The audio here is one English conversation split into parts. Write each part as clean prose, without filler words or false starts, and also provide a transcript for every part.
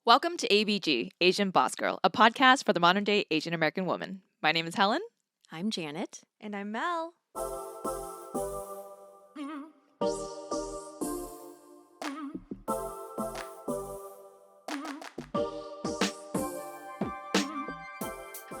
Welcome to ABG, Asian Boss Girl, a podcast for the modern day Asian American woman. My name is Helen. I'm Janet. And I'm Mel.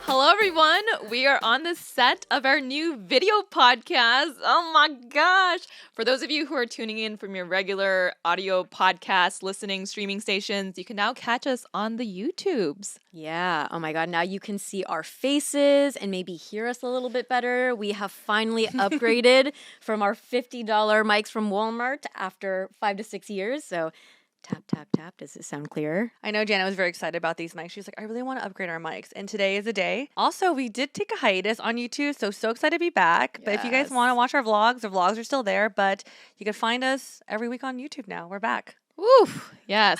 Hello, everyone. We are on the set of our new video podcast. Oh my gosh. For those of you who are tuning in from your regular audio podcast listening streaming stations, you can now catch us on the YouTubes. Yeah. Oh my God. Now you can see our faces and maybe hear us a little bit better. We have finally upgraded from our $50 mics from Walmart after 5 to 6 years. So tap, tap, tap. Does it sound clearer? I know Janet was very excited about these mics. She's like, I really want to upgrade our mics. And today is the day. Also, we did take a hiatus on YouTube, so excited to be back. But if you guys want to watch our vlogs are still there. But you can find us every week on YouTube now. We're back. Woo! Yes.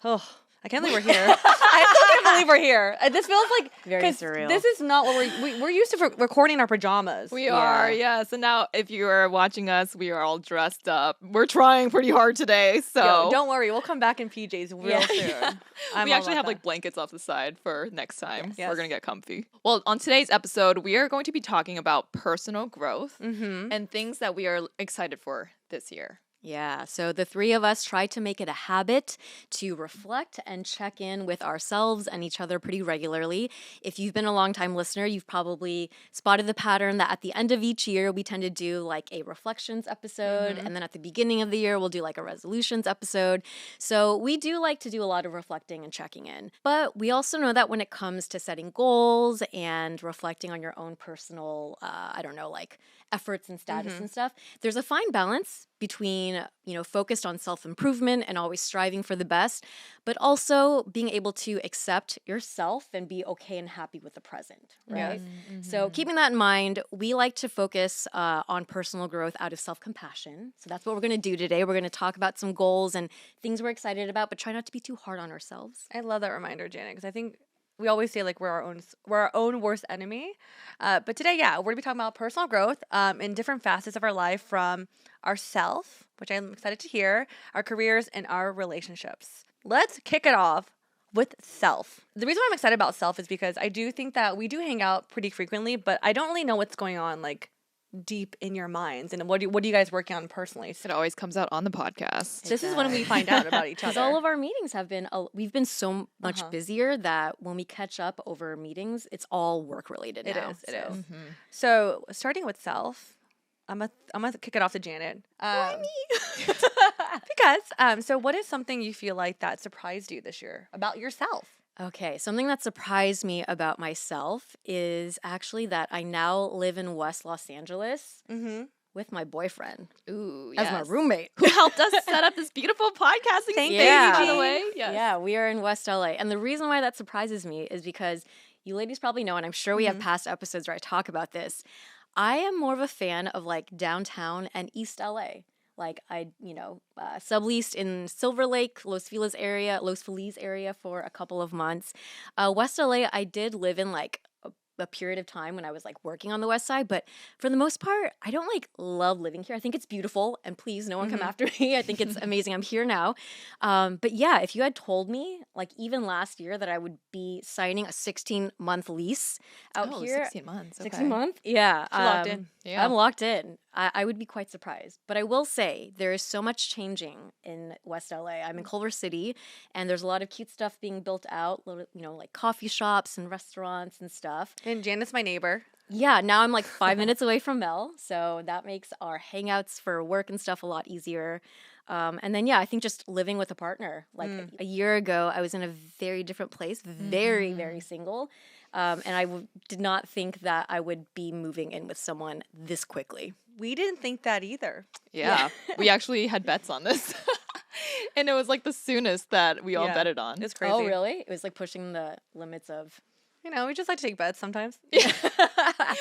Oh, I can't believe we're here. I still can't believe we're here. This feels like Very surreal. This is not what we're used to recording in our pajamas. We are, yes. And now if you are watching us, we are all dressed up. We're trying pretty hard today, so. Yo, don't worry. We'll come back in PJs real soon. We actually have like blankets off the side for next time. Yes. We're going to get comfy. Well, on today's episode, we are going to be talking about personal growth and things that we are excited for this year. Yeah, so the three of us try to make it a habit to reflect and check in with ourselves and each other pretty regularly. If you've been a long-time listener, you've probably spotted the pattern that at the end of each year, we tend to do like a reflections episode, and then at the beginning of the year, we'll do like a resolutions episode. So we do like to do a lot of reflecting and checking in. But we also know that when it comes to setting goals and reflecting on your own personal, like efforts and status and stuff, there's a fine balance between, focused on self-improvement and always striving for the best, but also being able to accept yourself and be okay and happy with the present, right? Yes. So keeping that in mind, we like to focus on personal growth out of self-compassion. So that's what we're going to do today. We're going to talk about some goals and things we're excited about, but try not to be too hard on ourselves. I love that reminder, Janet, because I think we always say like we're our own worst enemy. But today, we're gonna be talking about personal growth in different facets of our life, from ourself, which I'm excited to hear, our careers, and our relationships. Let's kick it off with self. The reason why I'm excited about self is because I do think that we do hang out pretty frequently, but I don't really know what's going on like deep in your minds, and what are you guys working on personally? It always comes out on the podcast. This is when we find out about each other. Because all of our meetings have been, we've been so much busier that when we catch up over meetings, it's all work related now. It is. So starting with self, I'm gonna kick it off to Janet. Why me? Because so what is something you feel like that surprised you this year about yourself? Okay, something that surprised me about myself is actually that I now live in West Los Angeles with my boyfriend. Ooh, as my roommate. Who helped us set up this beautiful podcasting Thank space, you, by the Jean. way. Yes. Yeah, we are in West LA. And the reason why that surprises me is because you ladies probably know, and I'm sure we have past episodes where I talk about this, I am more of a fan of like downtown and East LA. Like I, subleased in Silver Lake, Los Feliz area for a couple of months. West LA, I did live in like a period of time when I was like working on the West Side, but for the most part, I don't like love living here. I think it's beautiful, and please, no one come after me. I think it's amazing. I'm here now. But yeah, if you had told me like even last year that I would be signing a 16-month lease out here. 16 months. Okay. 16 months? Yeah. She locked in. Yeah. I'm locked in. I would be quite surprised. But I will say there is so much changing in West LA. I'm in Culver City, and there's a lot of cute stuff being built out, like coffee shops and restaurants and stuff. And Janet's my neighbor. Yeah, now I'm like 5 minutes away from Mel, so that makes our hangouts for work and stuff a lot easier. And then, I think just living with a partner. Like a year ago, I was in a very different place, very, very single. And I did not think that I would be moving in with someone this quickly. We didn't think that either. Yeah. We actually had bets on this. And it was like the soonest that we all betted on. It's crazy. Oh, really? It was like pushing the limits of... we just like to take bets sometimes.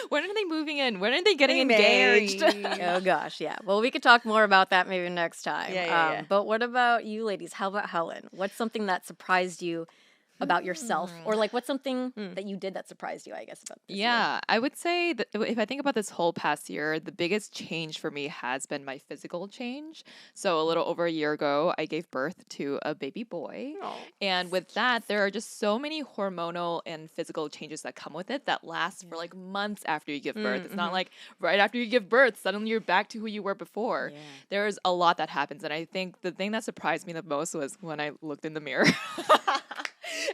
When are they moving in? When are they getting Married. engaged? Oh, gosh, yeah. Well, we could talk more about that maybe next time. Yeah. But what about you ladies? How about Helen? What's something that surprised you about yourself, or like what's something that you did that surprised you, I guess, about this year? Yeah, I would say that if I think about this whole past year, the biggest change for me has been my physical change. So a little over a year ago, I gave birth to a baby boy. Oh. And with that, there are just so many hormonal and physical changes that come with it that last for like months after you give birth. It's not like right after you give birth, suddenly you're back to who you were before. Yeah. There's a lot that happens. And I think the thing that surprised me the most was when I looked in the mirror.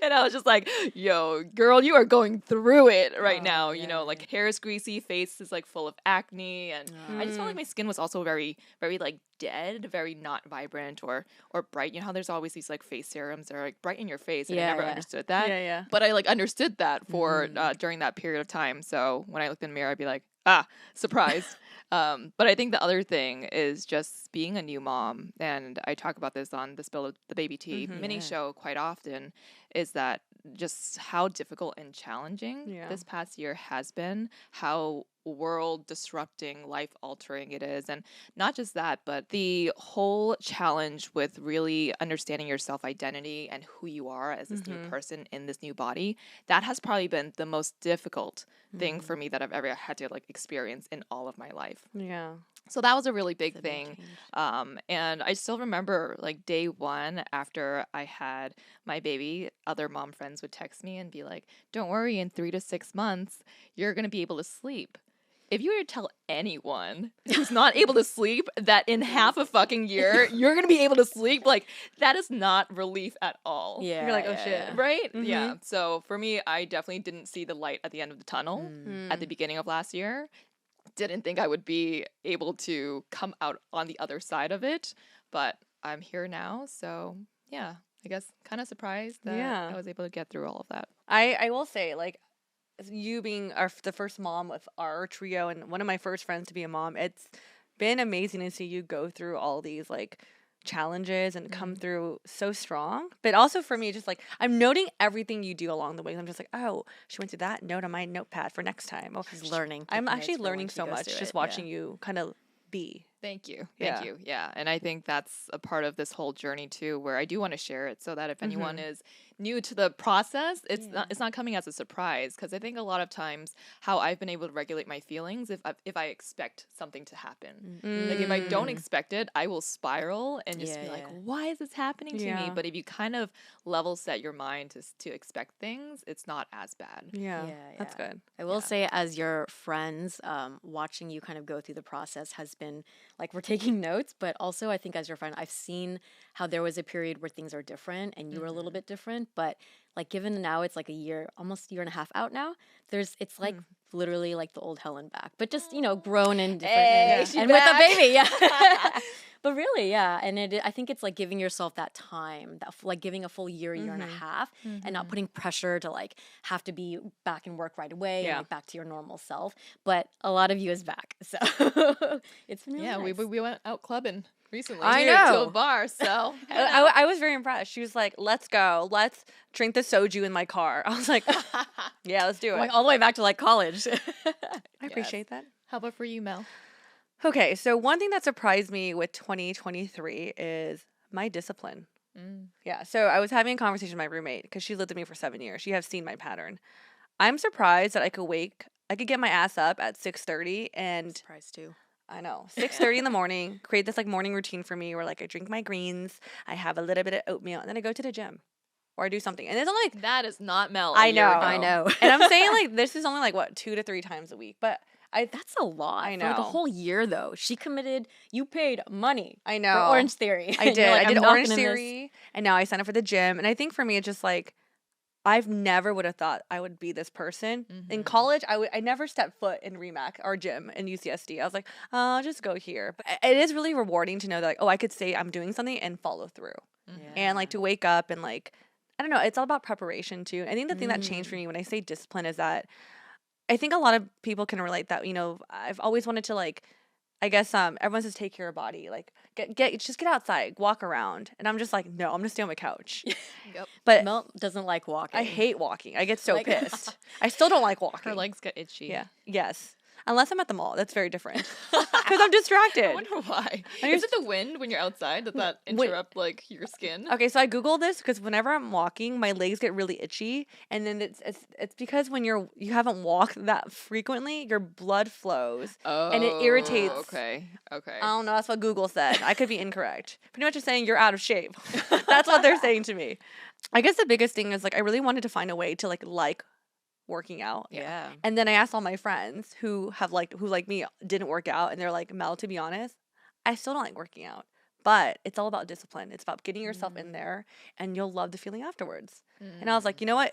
And I was just like, yo, girl, you are going through it right now. You know, like hair is greasy, face is like full of acne. And I just felt like my skin was also very, very like dead, very not vibrant or bright. You know how there's always these like face serums that are like bright in your face. And I never understood that. Yeah. But I like understood that for during that period of time. So when I looked in the mirror, I'd be like, surprised. But I think the other thing is just being a new mom, and I talk about this on the Spill of the Baby Tea mini show quite often, is that just how difficult and challenging this past year has been, how world disrupting, life altering it is. And not just that, but the whole challenge with really understanding your self identity and who you are as this new person in this new body, that has probably been the most difficult thing for me that I've ever had to like experience in all of my life. Yeah. So that was a really big thing. And I still remember like day one after I had my baby, other mom friends would text me and be like, don't worry, in 3 to 6 months, you're going to be able to sleep. If you were to tell anyone who's not able to sleep that in half a fucking year, you're going to be able to sleep, like that is not relief at all. Yeah. You're like, oh shit. Right? Yeah. So for me, I definitely didn't see the light at the end of the tunnel at the beginning of last year. Didn't think I would be able to come out on the other side of it, but I'm here now. So yeah, I guess kind of surprised that I was able to get through all of that. I will say, like, you being the first mom with our trio and one of my first friends to be a mom, it's been amazing to see you go through all these like challenges and come through so strong. But also for me, just like I'm noting everything you do along the way. I'm just like, oh, she went through that note on my notepad for next time. Oh, She's learning. I'm actually learning so much just watching you kind of be. Thank you. Thank you. Yeah. And I think that's a part of this whole journey too, where I do want to share it so that if anyone is new to the process, it's not coming as a surprise. Because I think a lot of times how I've been able to regulate my feelings if I expect something to happen. Like if I don't expect it, I will spiral and just be like, why is this happening to me? But if you kind of level set your mind to expect things, it's not as bad. Yeah. That's good. I will say, as your friends, watching you kind of go through the process has been like we're taking notes, but also I think as your friend, I've seen how there was a period where things are different and you were a little bit different, but like given now it's like a year, almost a year and a half out now, it's like literally like the old Helen back, but just, you know, grown and different and with a baby. Yeah. But really, yeah. And I think it's like giving yourself that time, that like giving a full year and a half and not putting pressure to like have to be back in work right away and like back to your normal self. But a lot of you is back. So it's been really nice. we went out clubbing recently. I know. To a bar, so. I was very impressed. She was like, let's go. Let's drink the soju in my car. I was like, yeah, let's do it. Going all the way back to like college. I appreciate that. How about for you, Mel? Okay, so one thing that surprised me with 2023 is my discipline. Yeah, so I was having a conversation with my roommate because she lived with me for 7 years. She has seen my pattern. I'm surprised that I could get my ass up at 6:30 and Surprised too. I know 6:30 in the morning. Create this like morning routine for me where like I drink my greens, I have a little bit of oatmeal, and then I go to the gym or I do something. And it's only like That is not Mel. I know. I know. and I'm saying like this is only like what 2 to 3 times a week, but That's a lot. I For the know. whole year, though. She committed, you paid money. I know. For Orange Theory. I You're did. like, I did "I'm not Orange gonna miss-" Theory, and now I signed up for the gym. And I think for me, it's just like I've never would have thought I would be this person. In college, I never stepped foot in REMAC or gym in UCSD. I was like, oh, I'll just go here. But it is really rewarding to know that like, oh, I could say I'm doing something and follow through, and like to wake up and like I don't know. It's all about preparation too. I think the thing that changed for me when I say discipline is that I think a lot of people can relate that, you know, I've always wanted to like, I guess everyone says take care of your body, like just get outside, walk around. And I'm just like, no, I'm gonna stay on my couch. Yep. But Mel doesn't like walking. I hate walking. I get so Like- pissed. I still don't like walking. Her legs get itchy. Yeah. Yes. Unless I'm at the mall. That's very different. Because I'm distracted. I wonder why. Is it the wind when you're outside? Does that interrupt like your skin? Okay, so I Googled this because whenever I'm walking, my legs get really itchy. And then it's because when you haven't walked that frequently, your blood flows. Oh, and it irritates. Okay. I don't know. That's what Google said. I could be incorrect. Pretty much just saying you're out of shape. That's what they're saying to me. I guess the biggest thing is like I really wanted to find a way to like working out. Yeah. And then I asked all my friends who like me didn't work out, and they're like, Mel, to be honest, I still don't like working out. But it's all about discipline. It's about getting yourself in there, and you'll love the feeling afterwards. And I was like, you know what?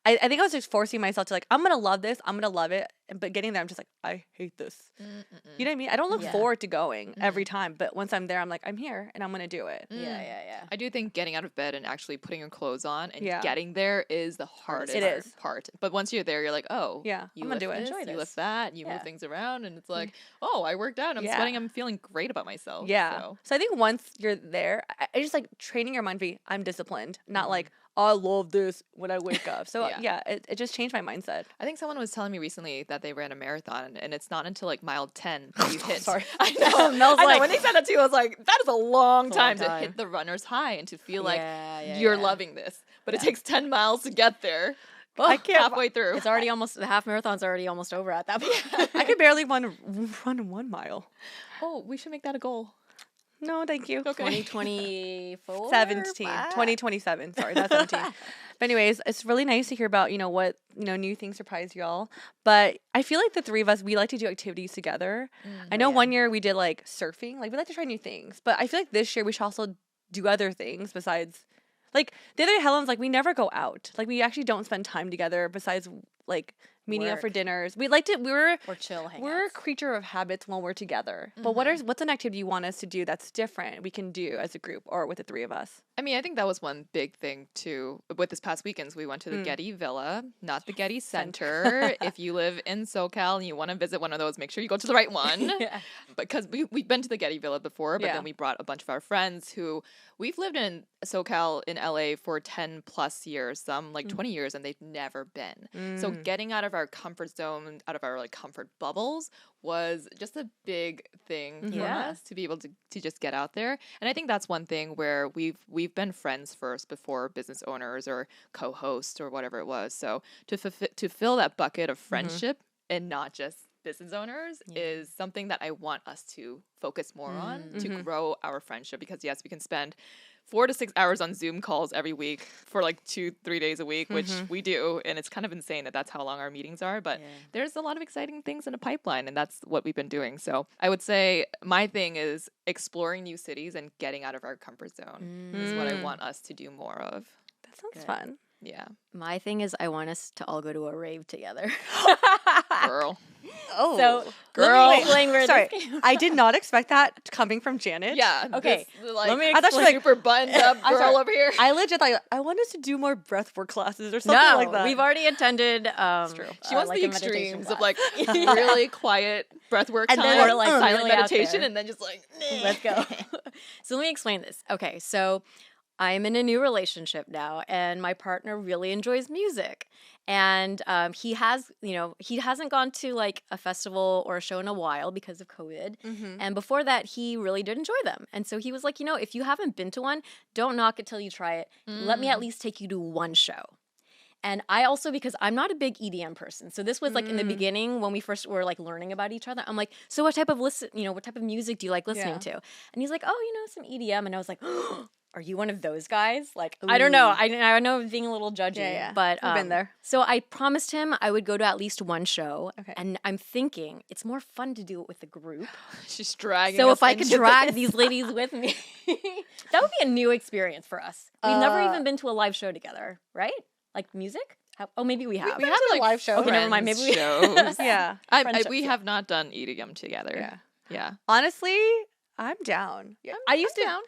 I think I was just forcing myself to like, I'm going to love this. I'm going to love it. But getting there, I'm just like, I hate this. You know what I mean? I don't look forward to going every time. But once I'm there, I'm like, I'm here, and I'm going to do it. Yeah. I do think getting out of bed and actually putting your clothes on and getting there is the hardest part. But once you're there, you're like, oh, yeah, you I'm going to do lift it. this, you lift that, you move things around, and it's like, oh, I worked out, I'm sweating, I'm feeling great about myself. Yeah. So I think once you're there, I just like training your mind to be, I'm disciplined, not like, I love this when I wake up. So it just changed my mindset. I think someone was telling me recently that they ran a marathon, and it's not until like mile 10 that you hit. Sorry. I know. Mel's I know. like- When they said that too, I was like, that is a long time to time. hit the runner's high and to feel like Yeah, you're yeah. loving this. But it takes 10 miles to get there. I can't. Halfway through. It's already almost, the half marathon's already almost over at that point. I could barely run 1 mile. Oh, we should make that a goal. No, thank you. Okay. 2024? 2027. Sorry, not 17. But anyways, it's really nice to hear about, what, new things surprise y'all. But I feel like the three of us, we like to do activities together. I know one year we did like surfing. Like we like to try new things. But I feel like this year we should also do other things besides, like the other day Helen's like, we never go out. Like we actually don't spend time together besides like meeting up for dinners. We're Or chill hangouts. we're a creature of habits when we're together. But what's an activity you want us to do that's different we can do as a group or with the three of us? I mean, I think that was one big thing too. With this past weekends, we went to the Getty Villa, not the Getty Center. If you live in SoCal and you want to visit one of those, make sure you go to the right one. Because we've been to the Getty Villa before, but then we brought a bunch of our friends who we've lived in SoCal in LA for 10 plus years, some like 20 years, and they've never been. So getting out of our comfort zone, out of our like comfort bubbles was just a big thing for us to be able to just get out there. And I think that's one thing where we've been friends first before business owners or co-hosts or whatever it was. So to fill that bucket of friendship and not just business owners is something that I want us to focus more on to grow our friendship, because yes, we can spend 4 to 6 hours on Zoom calls every week for like 2-3 days a week, which we do. And it's kind of insane that that's how long our meetings are. But there's a lot of exciting things in the pipeline, and that's what we've been doing. So I would say my thing is exploring new cities and getting out of our comfort zone is what I want us to do more of. That sounds fun. Yeah. My thing is I want us to all go to a rave together. Girl. Oh, So, girl. let me explain where sorry. this came. I did not expect that coming from Janet. Yeah. Okay, This, like, let me I thought she was like, super buttoned up I'm girl sorry. over here. I legit thought I want us to do more breathwork classes or something No, like that. we've already attended. true. She wants like the a meditation extremes of class. like really quiet breath work And time, then, or like really silent out meditation, there. and then just like Let's go. So let me explain this. Okay, so I'm in a new relationship now, and my partner really enjoys music. And he hasn't gone to like a festival or a show in a while because of COVID. And before that, he really did enjoy them. And so he was like, if you haven't been to one, don't knock it till you try it. Let me at least take you to one show. And I also, because I'm not a big EDM person, so this was like in the beginning when we first were like learning about each other. I'm like, so what type of music do you like listening to? And he's like, oh, some EDM. And I was like, are you one of those guys? Like, I don't know. I know I'm being a little judgy, but we've been there. So I promised him I would go to at least one show. Okay. And I'm thinking it's more fun to do it with a group. she's dragging. So us if I could into drag this. these ladies with me, that would be a new experience for us. We've never even been to a live show together, right? Like music? Maybe we have. We had a live show. Okay, never mind. Maybe we shows. Yeah. We have not done EDM together. Yeah. Honestly, I'm down. I used to. down.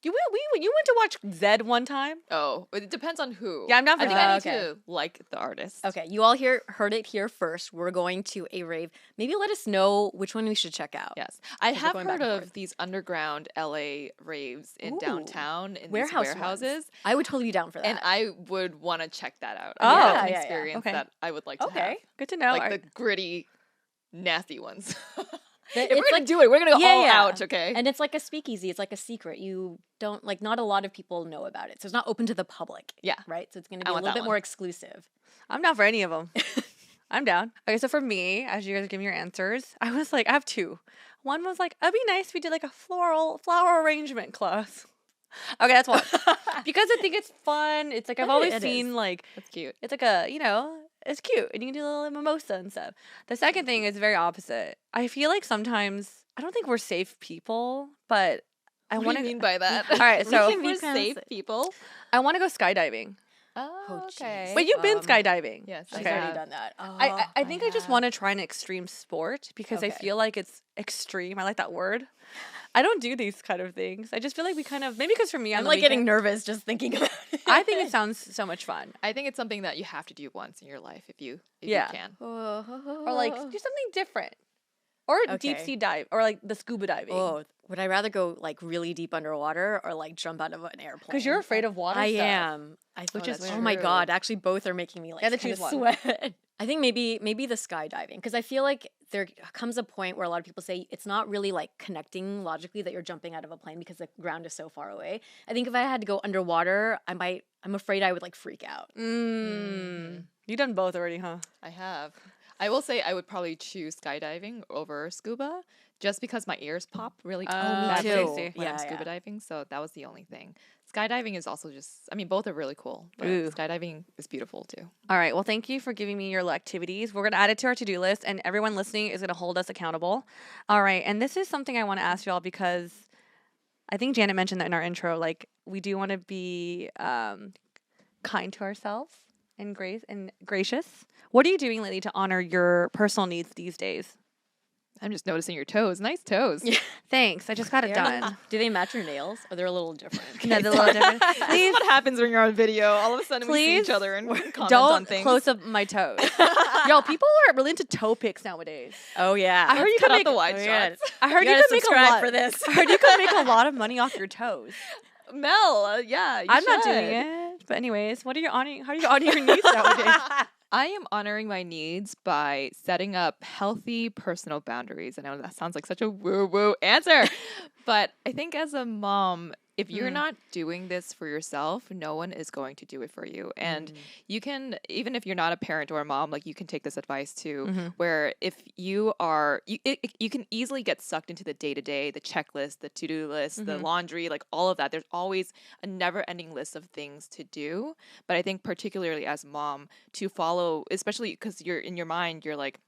You went to watch Zed one time? Oh, it depends on who. Yeah, I'm down for I think that. I need Okay. to like the artist. Okay, you all heard it here first. We're going to a rave. Maybe let us know which one we should check out. Yes, I we're have going back heard and of forth. these underground LA raves in Ooh. downtown in Warehouse these warehouses, I would totally be down for that. and I would want to check that out. Oh. I mean, that's an Yeah. experience Okay. that I would like to have. Okay, good to know. Like the gritty nasty ones. It's If we're gonna like- do it, we're gonna go Yeah, all yeah. out, okay? And it's like a speakeasy. It's like a secret. You don't like. Not a lot of people know about it, so it's not open to the public. Yeah. Right. So it's going to I be a want little that bit one. more exclusive. I'm down for any of them. I'm down. Okay, so for me, as you guys are giving your answers, I was like, I have two. One was like, it'd be nice if we did like a flower arrangement class. Okay, that's one. Because I think it's fun. It's like I've always It seen is. like That's cute. it's like a it's cute and you can do a little mimosa and stuff. The second thing is very opposite. I feel like sometimes I don't think we're safe people, but I What want do to you mean by that? All right, so can be we're kinda safe safe. people. I want to go skydiving. Oh, jeez. okay. Wait, you've been Um, skydiving? Yes, She's I Okay. already have. done that. I think I just want to try an extreme sport because I Okay. feel like it's extreme. I like that word. I don't do these kind of things. I just feel like we kind of maybe because for me, I'm on the like getting weekend- nervous just thinking about it. I think it sounds so much fun. I think it's something that you have to do once in your life if you Yeah. can. Or like do something different. Or deep Okay. sea dive or like the scuba diving. Oh, would I rather go like really deep underwater or like jump out of an airplane? Because you're afraid of water I stuff. am. Which is oh my true. god! Actually, both are making me like You have to kinda choose one. sweat. I think maybe the skydiving because I feel like there comes a point where a lot of people say it's not really like connecting logically that you're jumping out of a plane because the ground is so far away. I think if I had to go underwater, I'm afraid I would like freak out. You done both already, huh? I have. I will say I would probably choose skydiving over scuba just because my ears pop really me badly too. when Yeah, I'm scuba yeah. diving. So that was the only thing. Skydiving is also just, I mean, both are really cool. But Ooh. skydiving is beautiful too. All right. Well, thank you for giving me your little activities. We're going to add it to our to-do list, and everyone listening is going to hold us accountable. All right. And this is something I want to ask y'all because I think Janet mentioned that in our intro. Like, we do want to be kind to ourselves and gracious. What are you doing lately to honor your personal needs these days? I'm just noticing your toes. Nice toes. Yeah. Thanks. I just got it They're- done. Do they match your nails? Or they're a little different? No, they're a little different. This is Please what happens when you're on video. All of a sudden we see Please each other and comment on don't things. close up my toes. Yo, people are really into toe pics nowadays. Oh yeah. I heard you Cut can out make the wide Oh, yeah. shots. I heard You you gotta can make a subscribe lot for this. I heard you can make a lot of money off your toes. Mel, yeah, you I'm not doing should. it. But anyways, what are you honoring? How are you honoring your needs nowadays? I am honoring my needs by setting up healthy personal boundaries. I know that sounds like such a woo-woo answer, but I think as a mom, if you're not doing this for yourself, no one is going to do it for you. And you can, even if you're not a parent or a mom, like you can take this advice too, where if you are, you can easily get sucked into the day-to-day, the checklist, the to-do list, the laundry, like all of that. There's always a never-ending list of things to do. But I think particularly as a mom to follow, especially because you're in your mind, you're like,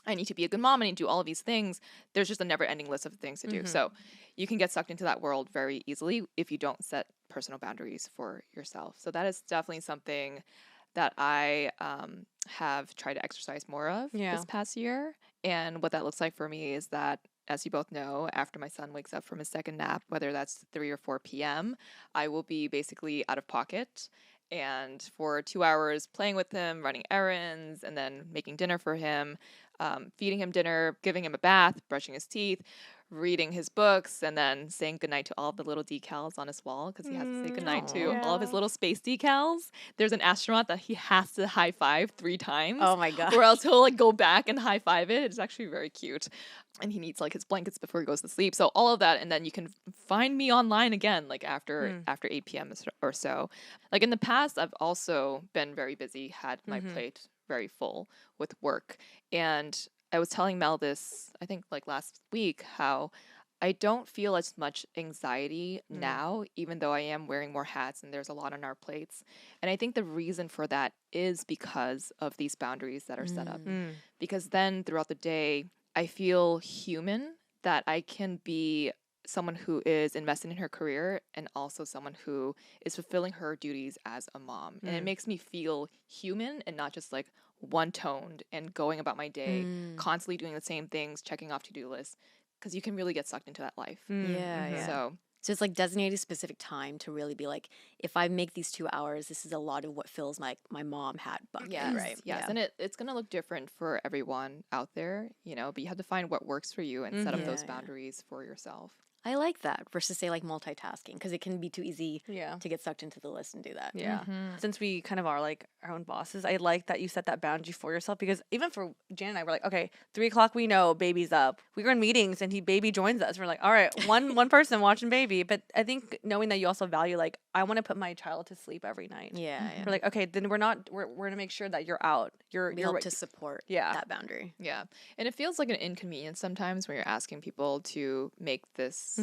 I need to be a good mom. I need to do all of these things. There's just a never ending list of things to do. So you can get sucked into that world very easily if you don't set personal boundaries for yourself. So that is definitely something that I have tried to exercise more of this past year. And what that looks like for me is that, as you both know, after my son wakes up from his second nap, whether that's 3 or 4 p.m., I will be basically out of pocket. And for 2 hours playing with him, running errands, and then making dinner for him, feeding him dinner, giving him a bath, brushing his teeth, reading his books, and then saying goodnight to all the little decals on his wall because he has to say goodnight to all of his little space decals. There's an astronaut that he has to high five 3 times. Oh my god. Or else he'll like go back and high five it. It's actually very cute. And he needs like his blankets before he goes to sleep. So all of that, and then you can find me online again, like after 8 p.m. or so. Like in the past, I've also been very busy, had my plate very full with work. And I was telling Mel this, I think like last week, how I don't feel as much anxiety now, even though I am wearing more hats and there's a lot on our plates. And I think the reason for that is because of these boundaries that are set up. Because then throughout the day, I feel human, that I can be someone who is investing in her career and also someone who is fulfilling her duties as a mom. And it makes me feel human and not just like one-toned and going about my day, constantly doing the same things, checking off to-do lists, because you can really get sucked into that life. Yeah. So it's like designating a specific time to really be like, if I make these 2 hours, this is a lot of what fills my mom hat bucket, right? Yes. And it's going to look different for everyone out there, you know, but you have to find what works for you and set up those boundaries for yourself. I like that versus say like multitasking because it can be too easy Yeah. to get sucked into the list and do that. Yeah. Since we kind of are like our own bosses, I like that you set that boundary for yourself because even for Jan and I, we're like, okay, 3:00 we know baby's up. We were in meetings and baby joins us. We're like, all right, one person watching baby. But I think knowing that you also value like I want to put my child to sleep every night. Yeah. We're like, okay, then we're gonna make sure that you're out. We help to support that boundary. Yeah. And it feels like an inconvenience sometimes when you're asking people to make this,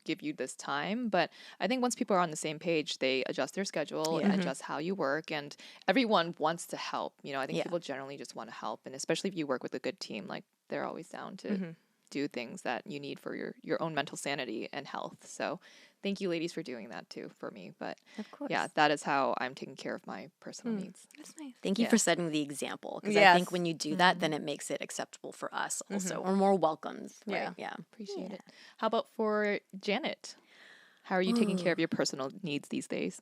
give you this time. But I think once people are on the same page, they adjust their schedule and adjust how you work. And everyone wants to help. I think people generally just want to help. And especially if you work with a good team, like they're always down to do things that you need for your own mental sanity and health. So thank you, ladies, for doing that too for me. But of course, yeah, that is how I'm taking care of my personal needs. That's nice. Thank you for setting the example because I think when you do that, then it makes it acceptable for us also, or more welcomes. Right? Yeah, Appreciate it. How about for Janet? How are you taking care of your personal needs these days?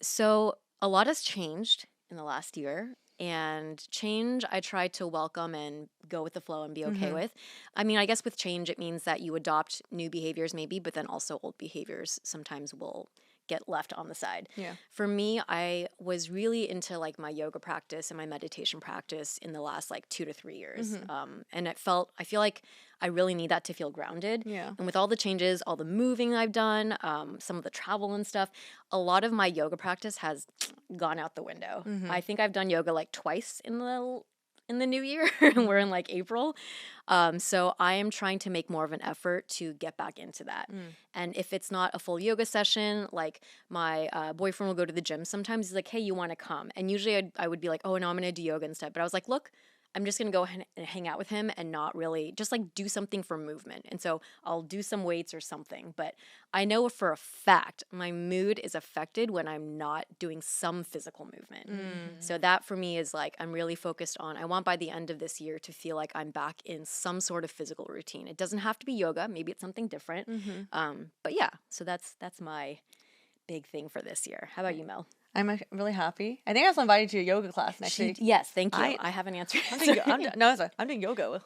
So a lot has changed in the last year. And change, I try to welcome and go with the flow and be okay with. I mean, I guess with change, it means that you adopt new behaviors maybe, but then also old behaviors sometimes will get left on the side. Yeah. For me, I was really into like my yoga practice and my meditation practice in the last like 2 to 3 years. And I feel like I really need that to feel grounded. Yeah. And with all the changes, all the moving I've done, some of the travel and stuff, a lot of my yoga practice has gone out the window. I think I've done yoga like twice in the new year. We're in like April. So I am trying to make more of an effort to get back into that. And if it's not a full yoga session, like my boyfriend will go to the gym sometimes. He's like, hey, you want to come? And usually I would be like, oh, no, I'm going to do yoga instead. But I was like, look, I'm just going to go and hang out with him and not really just like do something for movement. And so I'll do some weights or something. But I know for a fact my mood is affected when I'm not doing some physical movement. So that for me is like I'm really focused on, I want by the end of this year to feel like I'm back in some sort of physical routine. It doesn't have to be yoga. Maybe it's something different. But yeah, so that's my big thing for this year. How about you, Mel? I'm really happy. I think I also invited you to a yoga class next week. Yes, thank you. I haven't answered. I'm doing yoga.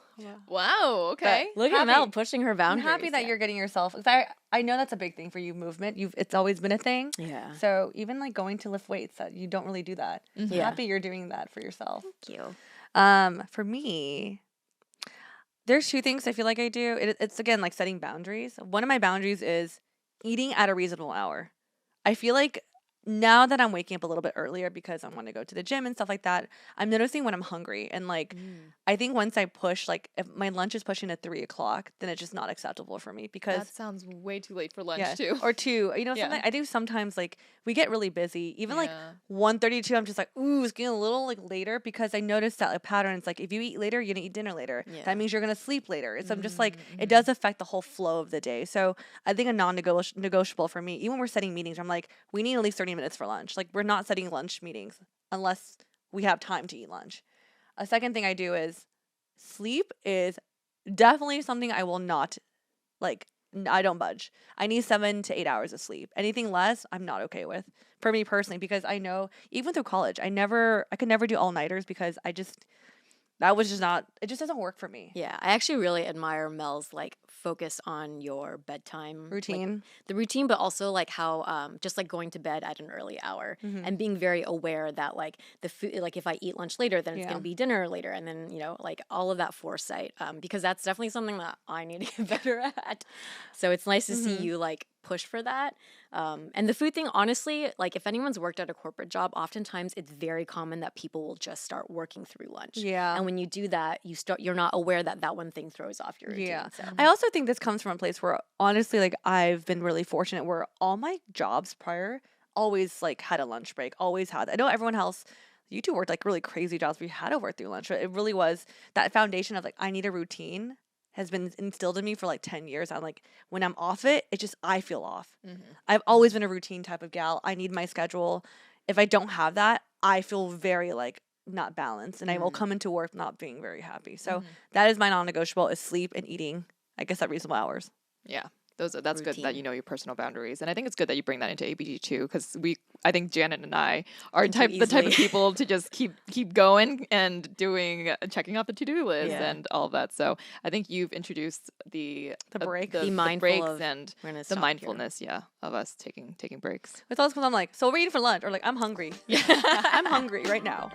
Wow. Okay. Look at Mel pushing her boundaries. I'm happy that you're getting yourself. I know that's a big thing for you. Movement. It's always been a thing. Yeah. So even like going to lift weights, that you don't really do that. I'm happy you're doing that for yourself. Thank you. For me, there's 2 things I feel like I do. It's again like setting boundaries. One of my boundaries is eating at a reasonable hour. I feel like now that I'm waking up a little bit earlier because I want to go to the gym and stuff like that, I'm noticing when I'm hungry. And like, I think once I push, like if my lunch is pushing to 3:00, then it's just not acceptable for me because that sounds way too late for lunch too. Or 2, something I think sometimes like we get really busy, even like 1:32, I'm just like, ooh, it's getting a little like later because I noticed that like pattern. It's like, if you eat later, you're gonna eat dinner later. That means you're gonna sleep later. So I'm just like, it does affect the whole flow of the day. So I think a non-negotiable for me, even when we're setting meetings, I'm like, we need at least 30 minutes for lunch. Like we're not setting lunch meetings unless we have time to eat lunch. A second thing I do is sleep is definitely something I will not like. I don't budge. I need 7 to 8 hours of sleep. Anything less, I'm not okay with. For me personally, because I know even through college, I could never do all-nighters because it just doesn't work for me. Yeah, I actually really admire Mel's like focus on your bedtime routine, like, the routine, but also like how just like going to bed at an early hour and being very aware that like the food, like if I eat lunch later, then it's gonna be dinner later, and then like all of that foresight, because that's definitely something that I need to get better at. So it's nice to see you like push for that. And the food thing, honestly, like if anyone's worked at a corporate job, oftentimes it's very common that people will just start working through lunch. Yeah. And when you do that, you're not aware that one thing throws off your routine. Yeah. So. I also think this comes from a place where honestly, like I've been really fortunate where all my jobs prior always like had a lunch break, always had. I know everyone else, you two worked like really crazy jobs where you had to work through lunch, but it really was that foundation of like, I need a routine has been instilled in me for like 10 years. I'm like, when I'm off it, I feel off. I've always been a routine type of gal. I need my schedule. If I don't have that, I feel very like not balanced, and I will come into work not being very happy. So that is my non-negotiable, is sleep and eating, I guess, at reasonable hours. Yeah. That's good that routine. you know your personal boundaries, and I think it's good that you bring that into ABG too, because I think Janet and I are Can the type easily. of people to just keep going and checking off the to-do list Yeah. and all of that. So I think you've introduced the breaks. Be the mindful breaks of, and we're gonna the stop here. mindfulness, of us taking breaks. It's always because I'm like, so we're eating for lunch, or like, I'm hungry. I'm hungry right now.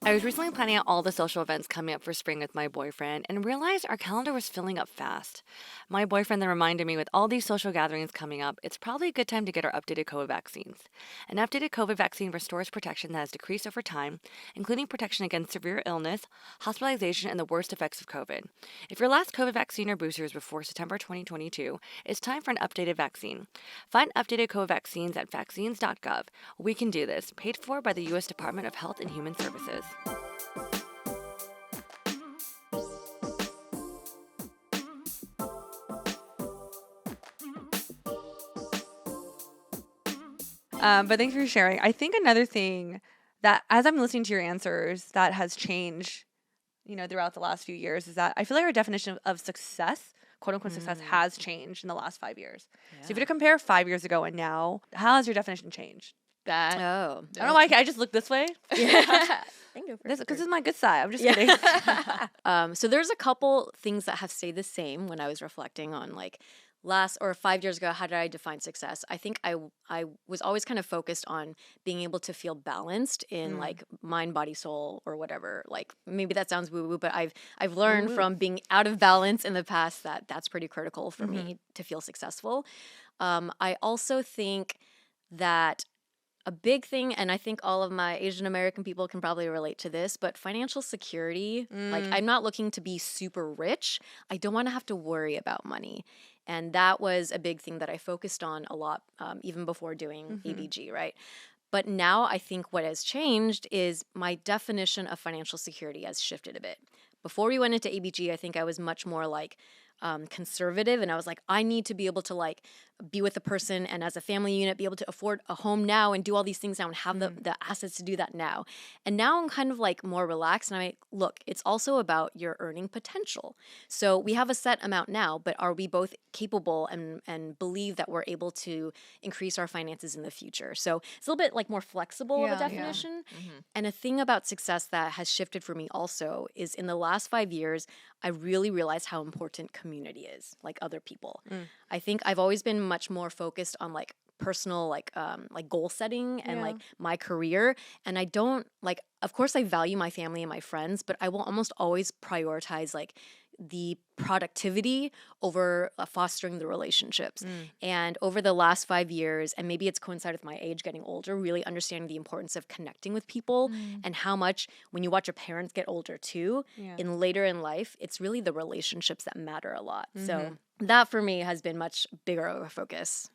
I was recently planning out all the social events coming up for spring with my boyfriend and realized our calendar was filling up fast. My boyfriend then reminded me with all these social gatherings coming up, it's probably a good time to get our updated COVID vaccines. An updated COVID vaccine restores protection that has decreased over time, including protection against severe illness, hospitalization, and the worst effects of COVID. If your last COVID vaccine or booster is before September 2022, it's time for an updated vaccine. Find updated COVID vaccines at vaccines.gov. We can do this, paid for by the U.S. Department of Health and Human Services. But thanks for sharing. I think another thing that, as I'm listening to your answers, that has changed, throughout the last few years is that I feel like our definition of success, quote unquote success, has changed in the last 5 years. So if you were to compare 5 years ago and now, how has your definition changed? That Oh. I don't know why I just look this way. Yeah. Because this is my good side. I'm just kidding. So there's a couple things that have stayed the same when I was reflecting on like last or 5 years ago, how did I define success? I think I was always kind of focused on being able to feel balanced in like mind, body, soul, or whatever. Like maybe that sounds woo woo, but I've learned from being out of balance in the past that that's pretty critical for me to feel successful. I also think that a big thing, and I think all of my Asian American people can probably relate to this, but financial security. Like, I'm not looking to be super rich. I don't want to have to worry about money. And that was a big thing that I focused on a lot, even before doing ABG, right? But now I think what has changed is my definition of financial security has shifted a bit. Before we went into ABG, I think I was much more like conservative, and I was like, I need to be able to like be with a person and as a family unit be able to afford a home now and do all these things now and have the assets to do that now. And now I'm kind of like more relaxed, and I'm like, look, it's also about your earning potential. So we have a set amount now, but are we both capable and believe that we're able to increase our finances in the future? So it's a little bit like more flexible of a definition. And a thing about success that has shifted for me also is in the last 5 years, I really realized how important community is, like other people. I think I've always been much more focused on like personal like goal setting and like my career, and I don't like, of course I value my family and my friends, but I will almost always prioritize like the productivity over fostering the relationships. And over the last 5 years, and maybe it's coincided with my age getting older, really understanding the importance of connecting with people and how much when you watch your parents get older too, in later in life, it's really the relationships that matter a lot. So that for me has been much bigger of a focus.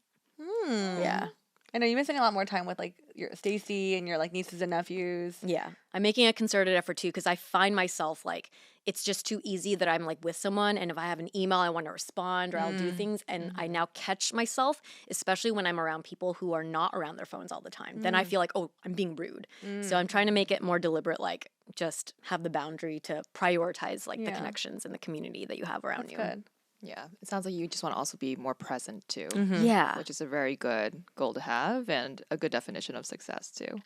Yeah. I know you've been spending a lot more time with like your Stacy and your like nieces and nephews. Yeah. I'm making a concerted effort too, because I find myself like, it's just too easy that I'm like with someone, and if I have an email, I want to respond or I'll do things. And I now catch myself, especially when I'm around people who are not around their phones all the time. Then I feel like, oh, I'm being rude. So I'm trying to make it more deliberate, like just have the boundary to prioritize like the connections and the community that you have around you. Good. Yeah, it sounds like you just want to also be more present too. Yeah. Which is a very good goal to have and a good definition of success too.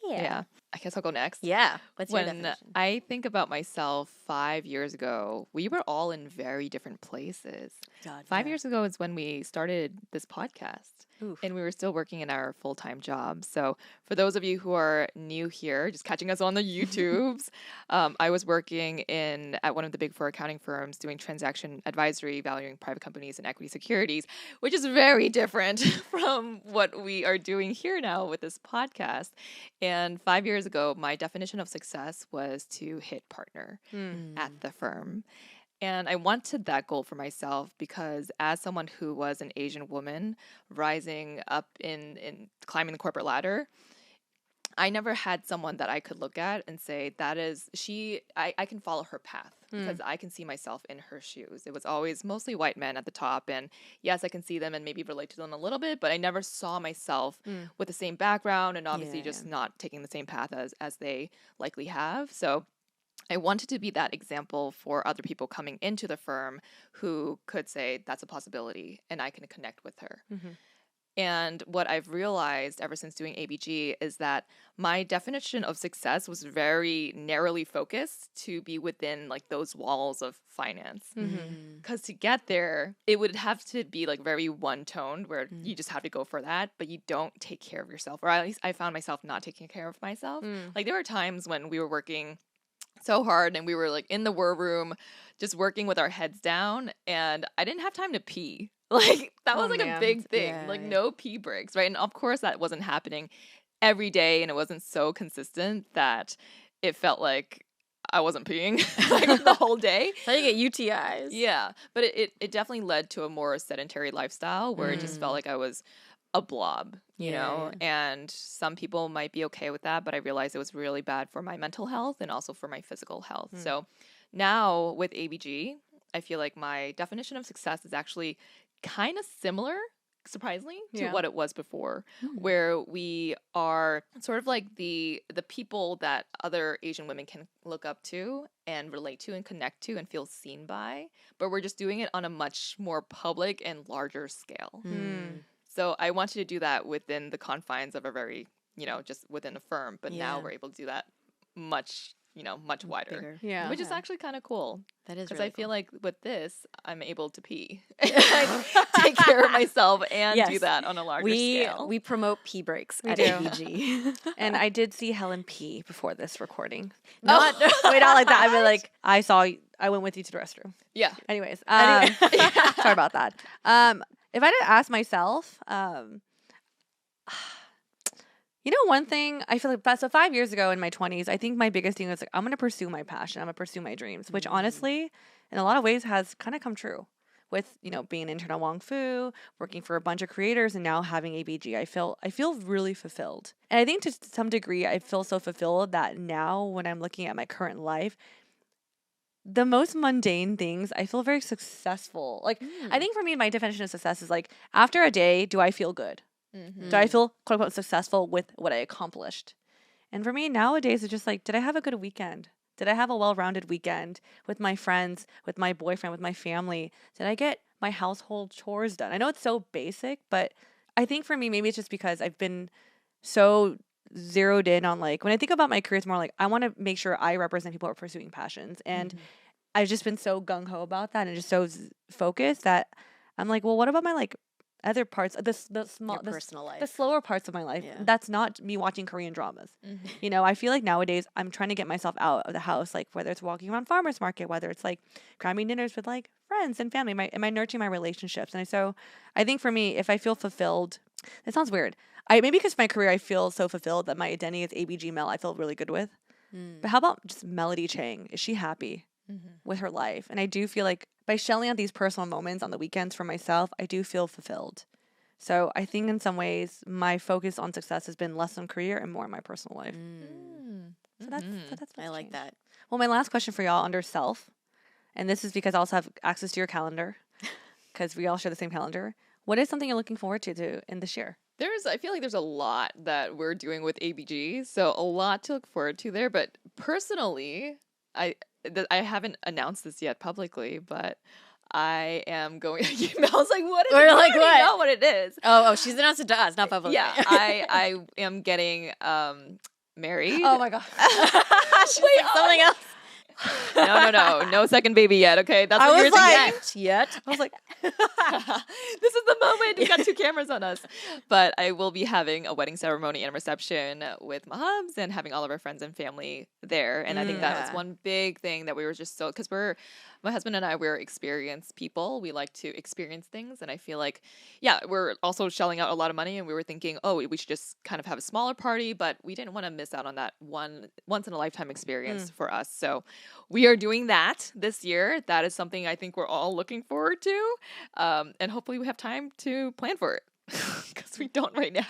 Yeah. I guess I'll go next. Yeah. What's your When definition? I think about myself 5 years ago, we were all in very different places. God, 5 years ago is when we started this podcast. Oof. And we were still working in our full-time jobs. So for those of you who are new here, just catching us on the YouTubes, I was working at one of the big four accounting firms doing transaction advisory, valuing private companies and equity securities, which is very different from what we are doing here now with this podcast. And 5 years ago, my definition of success was to hit partner at the firm. And I wanted that goal for myself because as someone who was an Asian woman rising up in climbing the corporate ladder, I never had someone that I could look at and say, that is, I can follow her path because I can see myself in her shoes. It was always mostly white men at the top. And yes, I can see them and maybe relate to them a little bit, but I never saw myself with the same background and obviously just not taking the same path as they likely have. So I wanted to be that example for other people coming into the firm who could say, that's a possibility and I can connect with her. And what I've realized ever since doing ABG is that my definition of success was very narrowly focused to be within like those walls of finance. Because to get there, it would have to be like very one-toned where you just have to go for that, but you don't take care of yourself. Or at least I found myself not taking care of myself. Like there were times when we were working so hard and we were like in the war room just working with our heads down and I didn't have time to pee. Like that was a big thing, no pee breaks, right? And of course that wasn't happening every day and it wasn't so consistent that it felt like I wasn't peeing like the whole day. That's how you get UTIs. Yeah, but it definitely led to a more sedentary lifestyle where it just felt like I was a blob, you know, and some people might be okay with that, but I realized it was really bad for my mental health and also for my physical health. So now with ABG, I feel like my definition of success is actually kind of similar, surprisingly, to what it was before, where we are sort of like the people that other Asian women can look up to and relate to and connect to and feel seen by, but we're just doing it on a much more public and larger scale. So I wanted to do that within the confines of a very, just within a firm, but now we're able to do that much wider. Bigger. Which is actually kind of cool. That is because really I feel cool. like with this, I'm able to pee, take care of myself, and do that on a larger scale. We promote pee breaks at do. ABG. And I did see Helen pee before this recording. Not Wait, not like that. I mean, like I went with you to the restroom. Yeah. Anyways, sorry about that. If I did ask myself, one thing I feel like, so 5 years ago in my 20s, I think my biggest thing was like, I'm going to pursue my passion. I'm going to pursue my dreams, which honestly, in a lot of ways has kind of come true with, being an intern at Wong Fu, working for a bunch of creators and now having ABG. I feel really fulfilled. And I think to some degree, I feel so fulfilled that now when I'm looking at my current life, the most mundane things, I feel very successful. Like, I think for me, my definition of success is like, after a day, do I feel good? Do I feel quote unquote successful with what I accomplished? And for me nowadays, it's just like, did I have a good weekend? Did I have a well-rounded weekend with my friends, with my boyfriend, with my family? Did I get my household chores done? I know it's so basic, but I think for me, maybe it's just because I've been so zeroed in on like, when I think about my career, it's more like, I want to make sure I represent people who are pursuing passions. And I've just been so gung-ho about that and just so focused that I'm like, well, what about my like other parts, the small, personal life, the slower parts of my life? That's not me watching Korean dramas. I feel like nowadays I'm trying to get myself out of the house, like whether it's walking around farmers market, whether it's like cramming dinners with like friends and family. Am I nurturing my relationships? And so I think for me, if I feel fulfilled, it sounds weird. Maybe because my career, I feel so fulfilled that my identity is ABG Mel. I feel really good with. But how about just Melody Chang? Is she happy with her life? And I do feel like by shelling out these personal moments on the weekends for myself, I do feel fulfilled. So I think in some ways my focus on success has been less on career and more on my personal life. So that's I like that. Well, my last question for y'all under self, and this is because I also have access to your calendar because we all share the same calendar. What is something you're looking forward to in this year? I feel like there's a lot that we're doing with ABG, so a lot to look forward to there. But personally, I haven't announced this yet publicly, but I am going. Mel's like, what is it? We're like, I what? know what it is. Oh, she's announced it to us, not publicly. Yeah, I am getting married. Oh my god! She's like, something else. No second baby yet. Okay, that's what you're thinking. Yet. I was like, this is the moment. We've got 2 cameras on us. But I will be having a wedding ceremony and a reception with my hubs and having all of our friends and family there. And I think that was one big thing that we were just so, because my husband and I, we're experienced people. We like to experience things. And I feel like, we're also shelling out a lot of money. And we were thinking, we should just kind of have a smaller party. But we didn't want to miss out on that once in a lifetime experience for us. So we are doing that this year. That is something I think we're all looking forward to. And hopefully we have time to plan for it because we don't right now.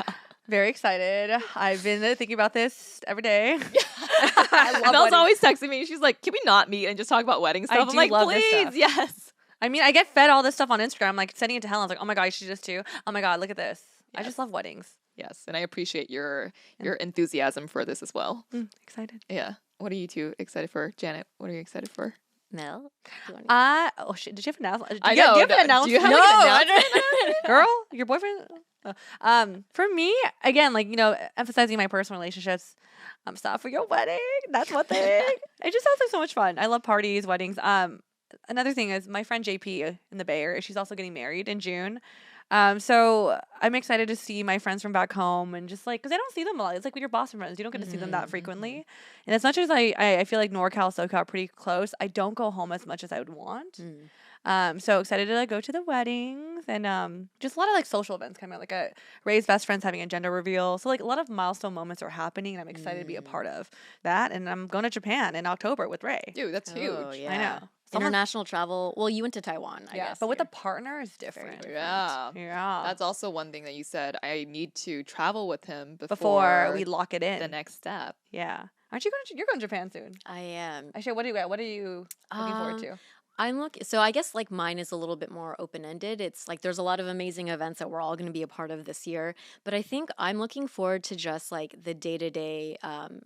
Very excited. I've been thinking about this every day. I love Mel's weddings. always texting me. She's like, "Can we not meet and just talk about wedding stuff?" I'm do like, love this "Please, stuff. yes." I mean, I get fed all this stuff on Instagram. I'm like sending it to Helen. I was like, oh my God, you should just too. Oh my God, look at this. I Yes. just love weddings. Yes, and I appreciate your enthusiasm for this as well. Excited. Yeah. What are you two excited for, Janet? What are you excited for? Mel, do you want Oh shit, did you have an announcement? I know. Do you have an Do you announcement? have like, an announcement? Girl, your boyfriend? For me, again, like, emphasizing my personal relationships. I'm sorry for your wedding. That's one thing. It just sounds like so much fun. I love parties, weddings. Another thing is my friend JP in the Bay Area, she's also getting married in June. So I'm excited to see my friends from back home and just like, because I don't see them a lot. It's like with your Boston friends, you don't get to see them that frequently. And as much as I feel like NorCal, SoCal are pretty close, I don't go home as much as I would want. So excited to like go to the weddings and just a lot of like social events coming out, like Ray's best friend's having a gender reveal. So like a lot of milestone moments are happening and I'm excited to be a part of that. And I'm going to Japan in October with Ray. Dude, that's huge. Oh, yeah. I know. International travel. Well, you went to Taiwan, I Yeah, guess. but with a here. partner is different. Yeah. Yeah. That's also one thing that you said. I need to travel with him before we lock it in. the next step. Yeah. Aren't you going to, you're going to Japan soon? I am. Actually, what are you looking forward to? So I guess like mine is a little bit more open-ended. It's like there's a lot of amazing events that we're all going to be a part of this year. But I think I'm looking forward to just like the day-to-day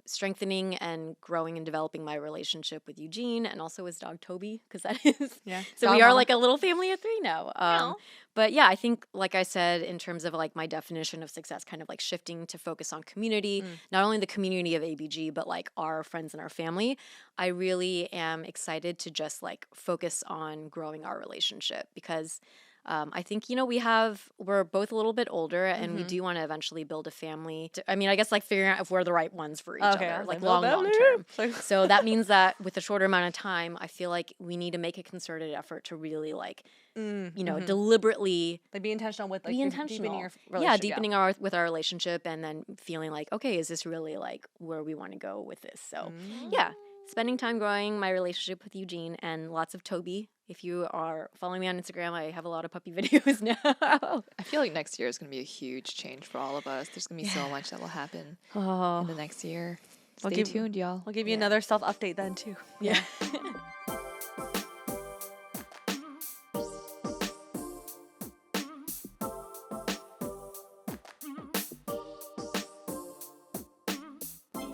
strengthening and growing and developing my relationship with Eugene and also his dog Toby, because that is Yeah. so Dog we are mama. like a little family of three now. But yeah, I think like I said, in terms of like my definition of success, kind of like shifting to focus on community, not only the community of ABG, but like our friends and our family. I really am excited to just like focus on growing our relationship because I think, we're both a little bit older and we do want to eventually build a family. I guess like figuring out if we're the right ones for each I other, was like like, long term. So that means that with a shorter amount of time, I feel like we need to make a concerted effort to really like, deliberately Like be intentional with like be deepening intentional. your relationship. Deepening with our relationship and then feeling like, okay, is this really like where we want to go with this? So yeah, spending time growing my relationship with Eugene and lots of Toby. If you are following me on Instagram, I have a lot of puppy videos now. I feel like next year is going to be a huge change for all of us. There's going to be so much that will happen in the next year. Stay tuned, y'all. We'll give you another self update then too. Yeah.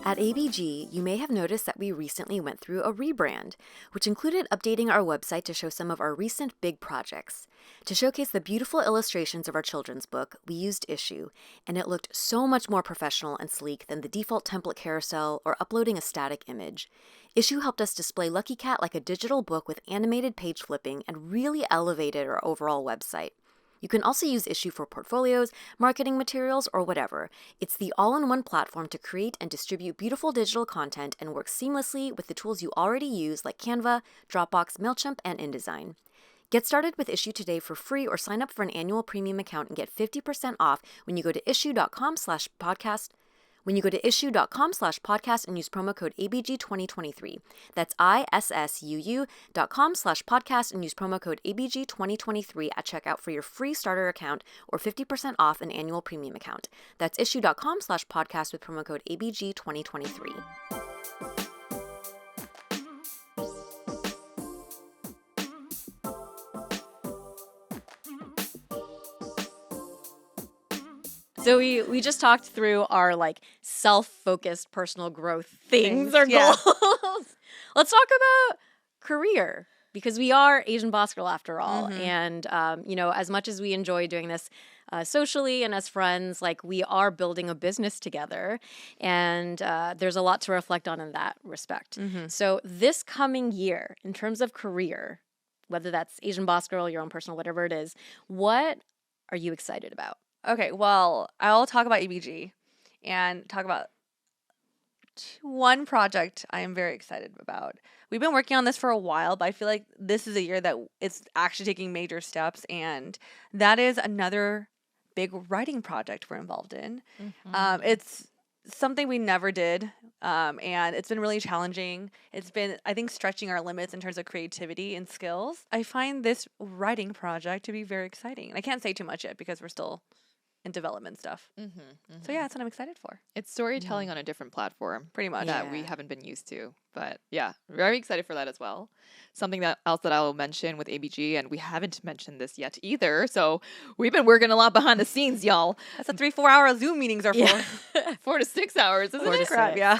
At ABG, you may have noticed that we recently went through a rebrand, which included updating our website to show some of our recent big projects. To showcase the beautiful illustrations of our children's book, we used Issue, and it looked so much more professional and sleek than the default template carousel or uploading a static image. Issue helped us display Lucky Cat like a digital book with animated page flipping and really elevated our overall website. You can also use Issue for portfolios, marketing materials, or whatever. It's the all-in-one platform to create and distribute beautiful digital content and works seamlessly with the tools you already use like Canva, Dropbox, MailChimp, and InDesign. Get started with Issue today for free or sign up for an annual premium account and get 50% off when you go to issue.com/podcast. When you go to issue.com/podcast and use promo code ABG2023. That's ISSUU.com/podcast and use promo code ABG2023 at checkout for your free starter account or 50% off an annual premium account. That's issue.com/podcast with promo code ABG2023. So we just talked through our like self-focused personal growth things or yeah. goals. Let's talk about career because we are Asian Boss Girl after all. And, as much as we enjoy doing this socially and as friends, like we are building a business together and there's a lot to reflect on in that respect. So this coming year, in terms of career, whether that's Asian Boss Girl, your own personal, whatever it is, what are you excited about? Okay, well, I'll talk about ABG and talk about one project I am very excited about. We've been working on this for a while, but I feel like this is a year that it's actually taking major steps, and that is another big writing project we're involved in. It's something we never did, and it's been really challenging. It's been, I think, stretching our limits in terms of creativity and skills. I find this writing project to be very exciting. And I can't say too much yet because we're still and development stuff. Mm-hmm. So yeah, that's what I'm excited for. It's storytelling on a different platform. Pretty much. That we Yeah. haven't been used to. But yeah, very excited for that as well. Something else that I'll mention with ABG, and we haven't mentioned this yet either. So we've been working a lot behind the scenes, y'all. That's what 3-4 hour Zoom meetings are for. Yeah. 4 to 6 hours, isn't 4 to it? Crap, 6. yeah.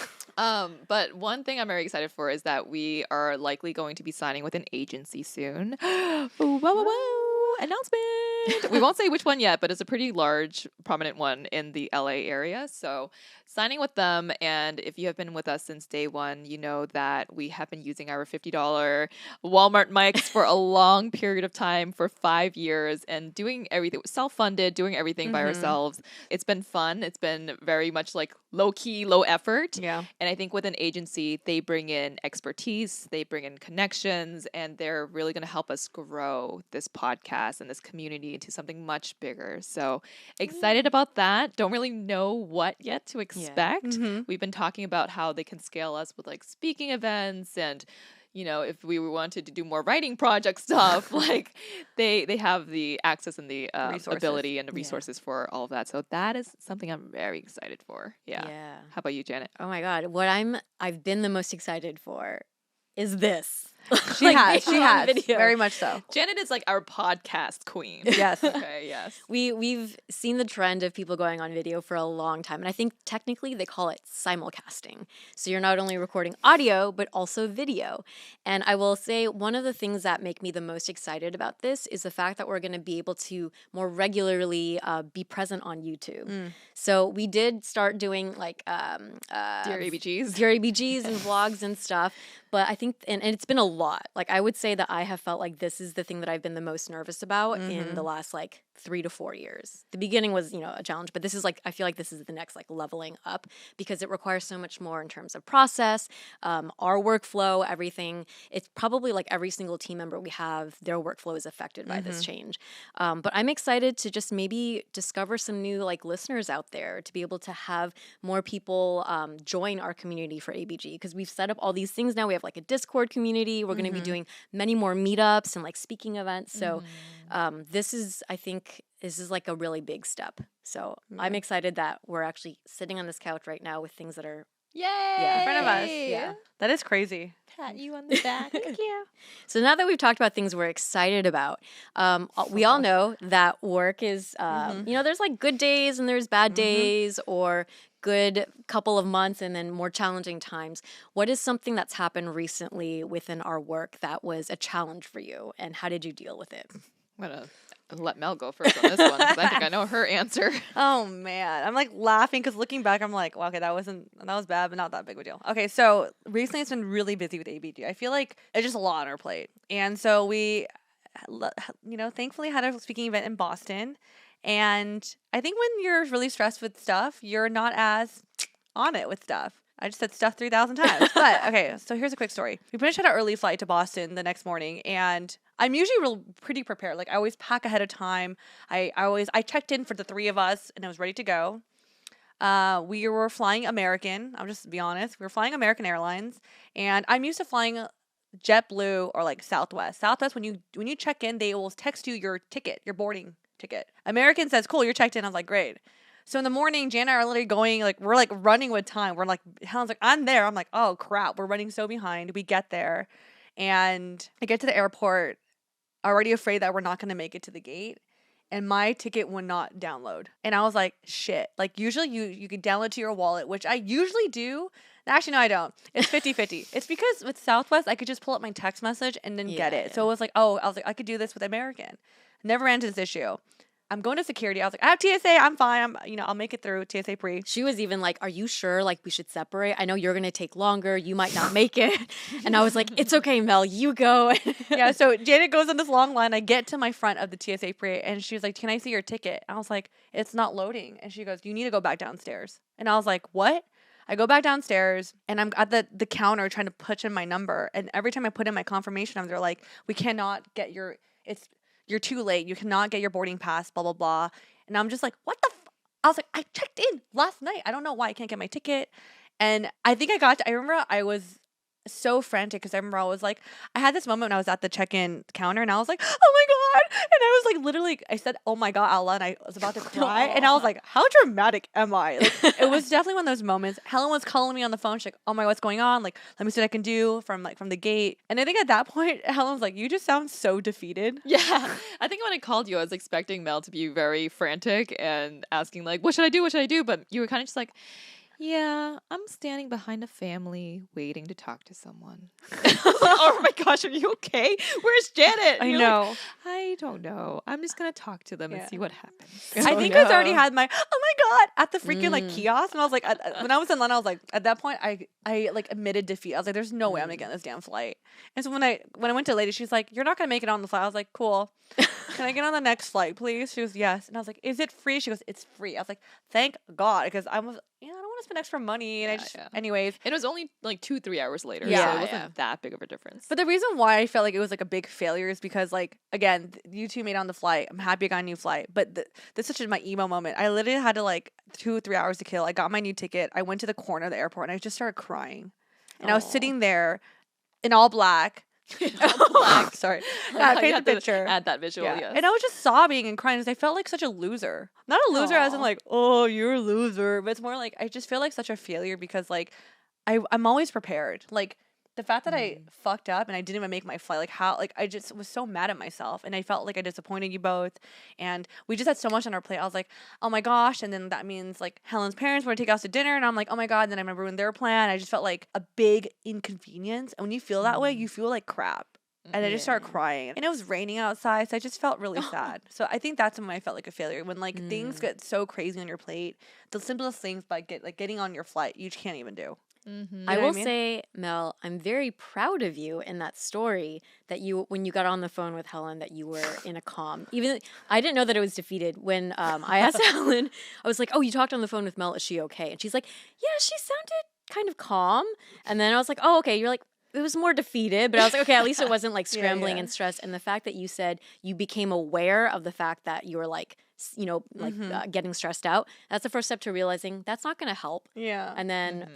But one thing I'm very excited for is that we are likely going to be signing with an agency soon. Whoa, whoa, whoa. Announcement. We won't say which one yet, but it's a pretty large, prominent one in the LA area. So signing with them. And if you have been with us since day one, you know that we have been using our $50 Walmart mics for a long period of time for 5 years and doing everything self-funded, doing everything by ourselves. It's been fun. It's been very much like low key, low effort. Yeah. And I think with an agency, they bring in expertise, they bring in connections, and they're really going to help us grow this podcast and this community into something much bigger. So excited about that. Don't really know what yet to expect. We've been talking about how they can scale us with like speaking events and if we wanted to do more writing project stuff, like they have the access and the ability and the resources for all of that. So that is something I'm very excited for. Yeah. How about you, Janet? Oh my God. What I've been the most excited for is this. She has. video on video. Very much so. Janet is like our podcast queen. Yes. Okay, yes. We've seen the trend of people going on video for a long time. And I think technically they call it simulcasting. So you're not only recording audio, but also video. And I will say one of the things that make me the most excited about this is the fact that we're going to be able to more regularly be present on YouTube. So we did start doing like Dear ABGs. Dear ABGs and vlogs and stuff. But I think, and it's been a lot. Like I would say that I have felt like this is the thing that I've been the most nervous about in the last like 3 to 4 years. The beginning was, a challenge, but this is like, I feel like this is the next like leveling up because it requires so much more in terms of process, our workflow, everything. It's probably like every single team member we have, their workflow is affected by this change. But I'm excited to just maybe discover some new like listeners out there to be able to have more people join our community for ABG because we've set up all these things now. We have like a Discord community. We're going to be doing many more meetups and like speaking events. So this is like a really big step. So I'm excited that we're actually sitting on this couch right now with things that are Yay! In front of us. Yeah. That is crazy. Pat you on the back. Thank you. So now that we've talked about things we're excited about, we all know that work is, there's like good days and there's bad days or good couple of months and then more challenging times. What is something that's happened recently within our work that was a challenge for you and how did you deal with it? I'm going to let Mel go first on this one because I think I know her answer. Oh man, I'm like laughing because looking back, I'm like, well, okay, that was bad, but not that big of a deal. Okay, so recently it's been really busy with ABG. I feel like it's just a lot on our plate, and so we, thankfully had a speaking event in Boston. And I think when you're really stressed with stuff, you're not as on it with stuff. I just said stuff 3,000 times. But okay, so here's a quick story. We pretty much had an early flight to Boston the next morning, and I'm usually pretty prepared. Like I always pack ahead of time. I checked in for the 3 of us, and I was ready to go. We were flying American. I'll just be honest. We were flying American Airlines, and I'm used to flying JetBlue or like Southwest. Southwest, when you check in, they will text you your ticket, your boarding ticket. American says, cool, you're checked in. I was like, great. So in the morning, Jan and I are literally going, like, we're like running with time. We're like, Helen's like, I'm there. I'm like, oh crap, we're running so behind. We get there and I get to the airport, already afraid that we're not going to make it to the gate. And my ticket would not download. And I was like, shit. Like usually you can download to your wallet, which I usually do. Actually, no, I don't. It's 50-50. It's because with Southwest, I could just pull up my text message and then get it. So it was like, I could do this with American. Never ran into this issue. I'm going to security. I was like, I have TSA. I'm fine. I'll make it through TSA pre. She was even like, are you sure? Like, we should separate. I know you're going to take longer. You might not make it. And I was like, it's okay, Mel. You go. Yeah. So Janet goes on this long line. I get to my front of the TSA pre and she was like, can I see your ticket? I was like, it's not loading. And she goes, you need to go back downstairs. And I was like, what? I go back downstairs and I'm at the counter trying to punch in my number. And every time I put in my confirmation number, they're like, we cannot get you're too late. You cannot get your boarding pass, blah, blah, blah. And I'm just like, what the I was like, I checked in last night. I don't know why I can't get my ticket. And I think I remember I was so frantic because I remember I had this moment when I was at the check-in counter and I was like, oh my God. And I was like, literally, I said, oh my God, out loud, and I was about to cry. And I was like, how dramatic am I? Like, it was definitely one of those moments. Helen was calling me on the phone. She's like, oh my God, what's going on? Like, let me see what I can do from the gate. And I think at that point, Helen was like, you just sound so defeated. Yeah. I think when I called you, I was expecting Mel to be very frantic and asking like, what should I do? What should I do? But you were kind of just like, yeah, I'm standing behind a family waiting to talk to someone. Oh my gosh, are you okay? Where's Janet? I You're know. like, I don't know. I'm just going to talk to them and see what happens. I think I already had my, oh my God, at the freaking like kiosk. And I was like, when I was in London, I was like, at that point, I like admitted defeat. I was like, there's no way I'm gonna get on this damn flight. And so when I went to the lady, she's like, you're not gonna make it on the flight. I was like, cool. Can I get on the next flight, please? She goes, yes. And I was like, is it free? She goes, it's free. I was like, thank God, because I was, I don't want to spend extra money. And anyways. And it was only like 2-3 hours later. Yeah, So it wasn't that big of a difference. But the reason why I felt like it was like a big failure is because like, again, you two made on the flight. I'm happy I got a new flight. But this is such my emo moment. I literally had to like 2-3 hours to kill. I got my new ticket. I went to the corner of the airport and I just started crying. And I was sitting there in all black. Sorry. I paint the picture. Add that visual, yes. And I was just sobbing and crying because I felt like such a loser. Not a loser as in like, oh, you're a loser. But it's more like I just feel like such a failure because like I'm always prepared. Like the fact that I fucked up and I didn't even make my flight, like how, like I just was so mad at myself and I felt like I disappointed you both. And we just had so much on our plate. I was like, oh my gosh. And then that means like Helen's parents were to take us to dinner. And I'm like, oh my God. And then I remember ruined their plan. I just felt like a big inconvenience. And when you feel that way, you feel like crap. And I just started crying. And it was raining outside. So I just felt really sad. So I think that's when I felt like a failure. When like things get so crazy on your plate, the simplest things by getting on your flight, you just can't even do. Mm-hmm. I will say, Mel, I'm very proud of you in that story that you, when you got on the phone with Helen, that you were in a calm. Even I didn't know that it was defeated. When I asked Helen, I was like, "Oh, you talked on the phone with Mel. Is she okay?" And she's like, "Yeah, she sounded kind of calm." And then I was like, "Oh, okay." You're like, it was more defeated, but I was like, okay, at least it wasn't like scrambling and stressed. And the fact that you said you became aware of the fact that you were like, getting stressed out, that's the first step to realizing that's not going to help. Yeah. And then,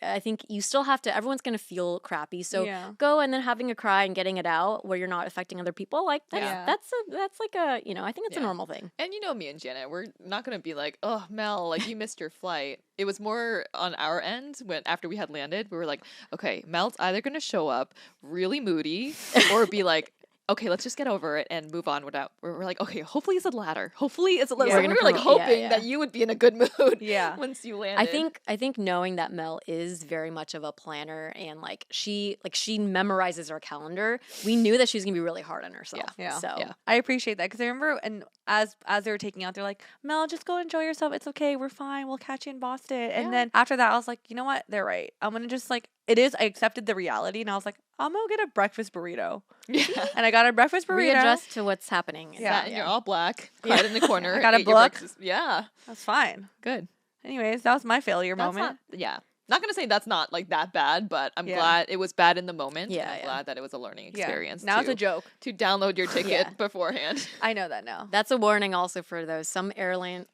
I think you still have to, everyone's going to feel crappy. So go and then having a cry and getting it out where you're not affecting other people. Like that's like a, I think it's a normal thing. And me and Janet, we're not going to be like, oh, Mel, like you missed your flight. It was more on our end when after we had landed, we were like, okay, Mel's either going to show up really moody or be like, okay, let's just get over it and move on without. We're like, okay, hopefully it's a ladder. Hopefully it's a ladder. So we were like hoping that you would be in a good mood. Once you landed. I think knowing that Mel is very much of a planner and like she memorizes her calendar. We knew that she was gonna be really hard on herself. So I appreciate that because I remember and as they were taking out, they're like, Mel, just go enjoy yourself. It's okay. We're fine. We'll catch you in Boston. And then after that, I was like, you know what? They're right. I'm gonna just like. It is. I accepted the reality, and I was like, I'm gonna get a breakfast burrito. Yeah, and I got a breakfast burrito. Readjust to what's happening. And you're all black, quiet in the corner. I got a book. Yeah, that's fine. Good. Anyways, that was my failure moment. Not gonna say that's not like that bad, but I'm glad it was bad in the moment. Yeah, I'm glad that it was a learning experience. Now it's a joke to download your ticket beforehand. I know that now. That's a warning also for those. Some airlines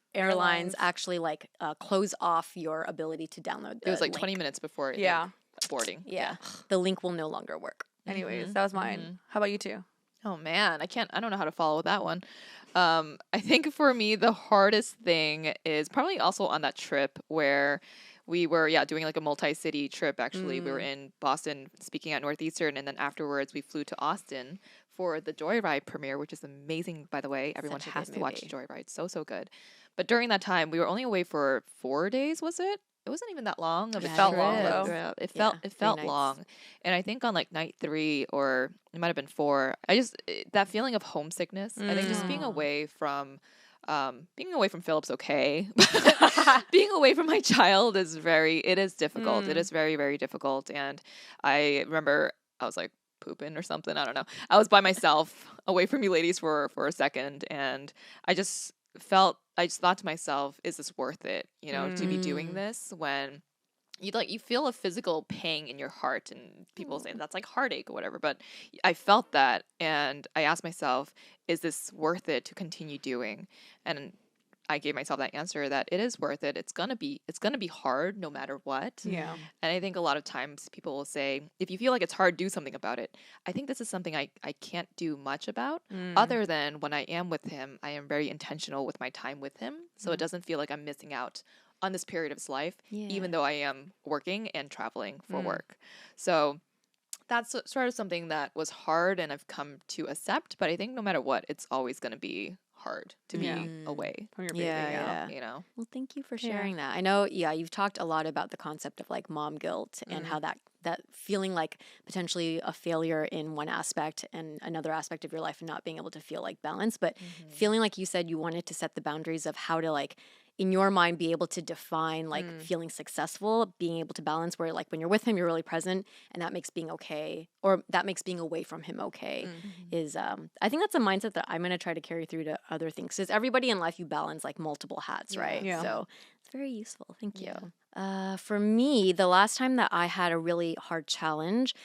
actually like close off your ability to download. It was like 20 minutes before. Boarding. Yeah. The link will no longer work. Anyways, that was mine. How about you two? Oh man, I don't know how to follow that one. I think for me the hardest thing is probably also on that trip where we were doing like a multi-city trip actually. We were in Boston speaking at Northeastern and then afterwards we flew to Austin for the Joyride premiere, which is amazing by the way. Everyone has to watch Joyride. So good. But during that time we were only away for 4 days, was it? It wasn't even that long of a trip. It felt long though. It felt long. And I think on like night 3 or it might have been 4, that feeling of homesickness. I think just being away from Philip's okay. Being away from my child is difficult. It is very, very difficult. And I remember I was like pooping or something. I don't know. I was by myself away from you ladies for a second. And I just thought to myself, is this worth it, to be doing this when you feel a physical pang in your heart and people say that's like heartache or whatever, but I felt that and I asked myself, is this worth it to continue doing? And I gave myself that answer that it is worth it. It's gonna be hard no matter what. Yeah. And I think a lot of times people will say, if you feel like it's hard, do something about it. I think this is something I can't do much about, other than when I am with him, I am very intentional with my time with him. So it doesn't feel like I'm missing out on this period of his life, even though I am working and traveling for work. So that's sort of something that was hard and I've come to accept. But I think no matter what, it's always going to be hard to be away From your baby. Yeah. you know. Well, thank you for sharing that. I know, you've talked a lot about the concept of like mom guilt and how that feeling like potentially a failure in one aspect and another aspect of your life and not being able to feel like balance, but feeling like you said you wanted to set the boundaries of how to like in your mind be able to define like feeling successful, being able to balance where like when you're with him you're really present and that makes being okay, or that makes being away from him okay, is I think that's a mindset that I'm going to try to carry through to other things, because everybody in life you balance like multiple hats, right? Yeah. So it's very useful. Thank you. For me, the last time that I had a really hard challenge,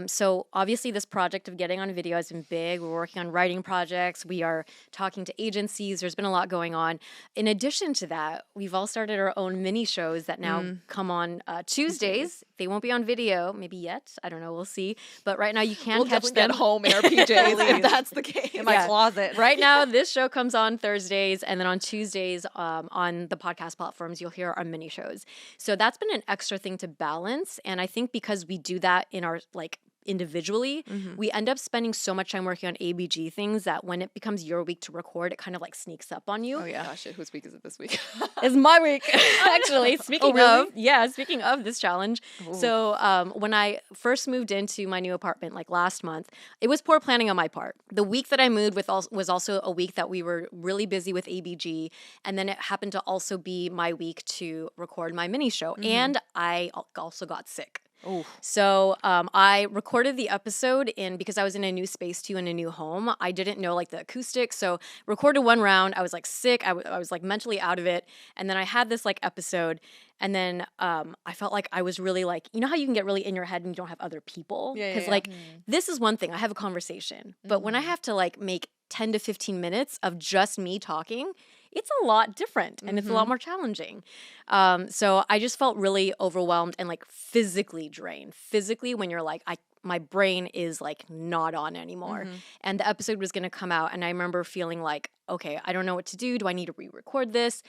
so obviously this project of getting on video has been big. We're working on writing projects. We are talking to agencies. There's been a lot going on. In addition to that, we've all started our own mini shows that now come on Tuesdays. They won't be on video, maybe yet. I don't know. We'll see. But right now you can We'll catch definitely them get home in our PJs if that's the case. In my closet. Right now, this show comes on Thursdays, and then on Tuesdays on the podcast platforms, you'll hear our mini shows. So that's been an extra thing to balance. And I think because we do that in our like individually, we end up spending so much time working on ABG things that when it becomes your week to record, it kind of like sneaks up on you. Oh yeah. Gosh, whose week is it this week? It's my week, actually. Speaking of this challenge. Ooh. So when I first moved into my new apartment, like last month, it was poor planning on my part. The week that I moved was also a week that we were really busy with ABG, and then it happened to also be my week to record my mini show, and I also got sick. Ooh. So I recorded the episode because I was in a new space too, in a new home. I didn't know like the acoustics, so recorded one round. I was like sick. I was like mentally out of it, and then I had this like episode, and then I felt like I was really like, you know how you can get really in your head and you don't have other people? Because like this is one thing, I have a conversation, but when I have to like make 10 to 15 minutes of just me talking, it's a lot different and it's a lot more challenging. So I just felt really overwhelmed and like physically drained. Physically, when you're like, my brain is like not on anymore. And the episode was going to come out, and I remember feeling like, okay, I don't know what to do. Do I need to re-record this?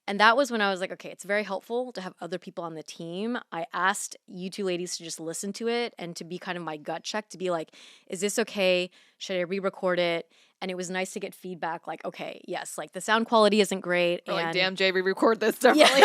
And that was when I was like, okay, it's very helpful to have other people on the team. I asked you two ladies to just listen to it and to be kind of my gut check, to be like, is this okay? Should I re-record it? And it was nice to get feedback like, okay, yes, like the sound quality isn't great. Or and like, damn, Jay, we-record this definitely.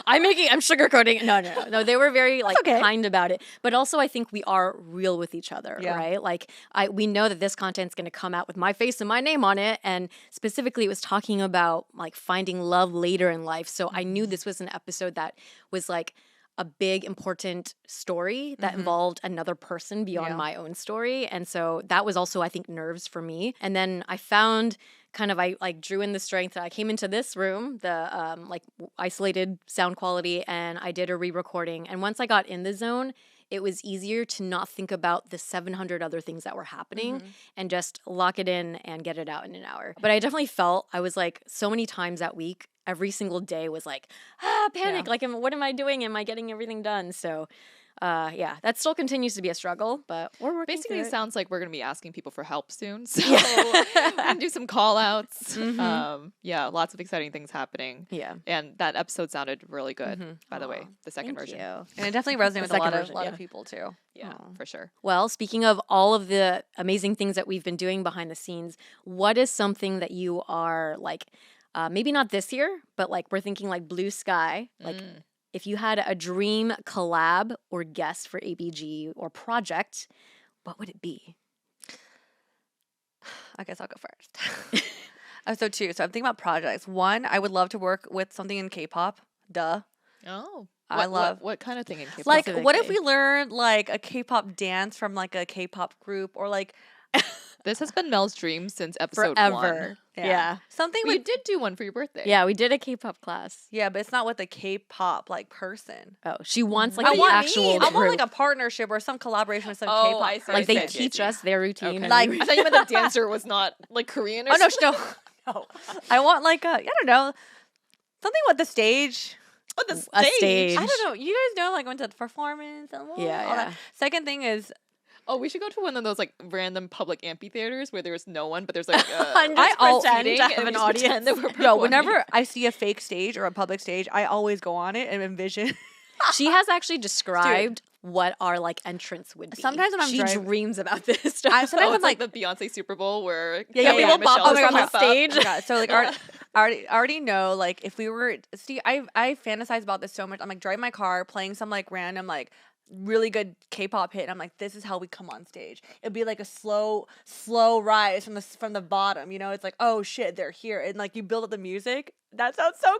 I'm sugarcoating. No. They were very like kind about it. But also I think we are real with each other, right? Like we know that this content's going to come out with my face and my name on it. And specifically it was talking about like finding love later in life. So I knew this was an episode that was like a big, important story that involved another person beyond my own story. And so that was also, I think, nerves for me. And then I found I like drew in the strength. I came into this room, the like isolated sound quality, and I did a re-recording. And once I got in the zone, it was easier to not think about the 700 other things that were happening and just lock it in and get it out in an hour. But I definitely felt, I was like so many times that week, every single day was like, panic. Like, what am I doing? Am I getting everything done? So that still continues to be a struggle, but we're working Basically, through it sounds like we're going to be asking people for help soon. So we can do some call outs. Lots of exciting things happening. Yeah. And that episode sounded really good, by the way, the second version. You. And it definitely resonated with a lot version, of people too. Yeah, for sure. Well, speaking of all of the amazing things that we've been doing behind the scenes, what is something that you are like, maybe not this year, but like we're thinking like blue sky, like if you had a dream collab or guest for ABG or project, what would it be? I guess I'll go first. So I'm thinking about projects. One, I would love to work with something in K-pop. Duh. Oh. I love what kind of thing in K-pop? like what if we learned like a K-pop dance from like a K-pop group, or like This has been Mel's dream since episode Forever. 1. Yeah. Something You with did do one for your birthday. Yeah, we did a K-pop class. yeah, but it's not with a K-pop like person. Oh, she wants like I the want actual I want group. like a partnership or some collaboration with some Oh, K-pop I see. person. Like they I see. teach us their routine. Okay. and Like- we- I thought you meant the dancer was not like Korean or Oh no, something. no. No. I want like I don't know, something with the stage. Oh, the A stage. stage. I don't know. You guys know, like, went to the performance and all Yeah. that. Second thing is, Oh, we should go to one of those like random public amphitheaters where there's no one, but there's like And just pretend seating, to have and we an just pretend audience. that we're yo, performing. whenever I see a fake stage or a public stage, I always go on it and envision. She has actually described what our like entrance would be. Sometimes when I'm she driving- dreams about this stuff. Sometimes Oh, I'm it's like the Beyonce Super Bowl where Yeah, Kelly yeah. and Michelle Oh my just God, on pop up. stage. Yeah, so like I already know, like, if we were see, I fantasize about this so much. I'm like driving my car, playing some like random like really good K-pop hit, and I'm like, this is how we come on stage. It'd be like a slow rise from the bottom, you know? It's like, oh shit, they're here, and like you build up the music. That sounds so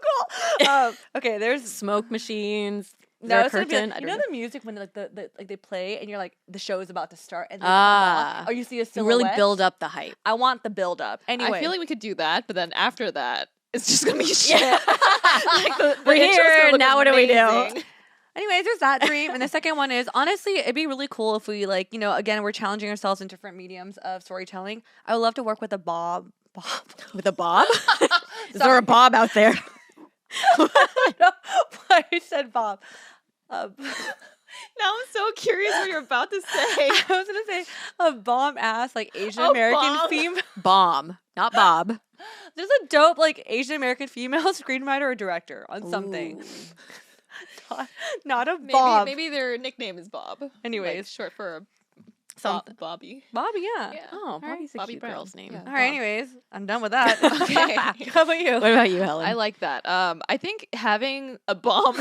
cool. Okay, there's Smoke machines. no, No it's gonna be curtain. like, I you don't know the music when like the like they play and you're like the show is about to start and they Ah. or you see a You silhouette. really build up the hype. I want the build up. Anyway, I feel like we could do that, but then after that, it's just gonna be shit. Like We're intro's gonna here, look now what do we do? amazing. anyways, there's that dream. And the second one is, honestly, it'd be really cool if we, like, you know, again, we're challenging ourselves in different mediums of storytelling. I would love to work with a Bob. With a bob? Is there a bob out there? I don't know why I said Bob. Now I'm so curious what you're about to say. I was going to say a bomb ass, like, Asian A American bomb. female. Bomb, not Bob. There's a dope, like, Asian American female screenwriter or director on something. Ooh. Not a Bob. Maybe their nickname is Bob. Anyways. like, short for Something. Bobby. Bobby, yeah. Yeah. Oh, All right. Bobby's a Bobby cute Brown. girl's name. Yeah. All right, anyways, I'm done with that. Okay. How about you? What about you, Helen? I like that. I think having a bomb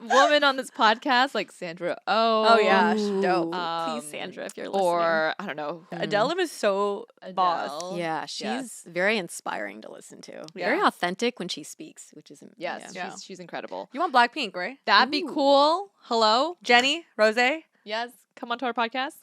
woman on this podcast like Sandra Oh. Oh, yeah. Dope. Please, Sandra, if you're listening. Or I don't know. Adele is so boss. Adele. Yeah, she's Yes. very inspiring to listen to. Yeah. Very authentic when she speaks, which is Yes, Yeah. she's incredible. You want Blackpink, right? That'd be Ooh. cool. Hello. Jenny, Rose. Yes, come onto our podcast.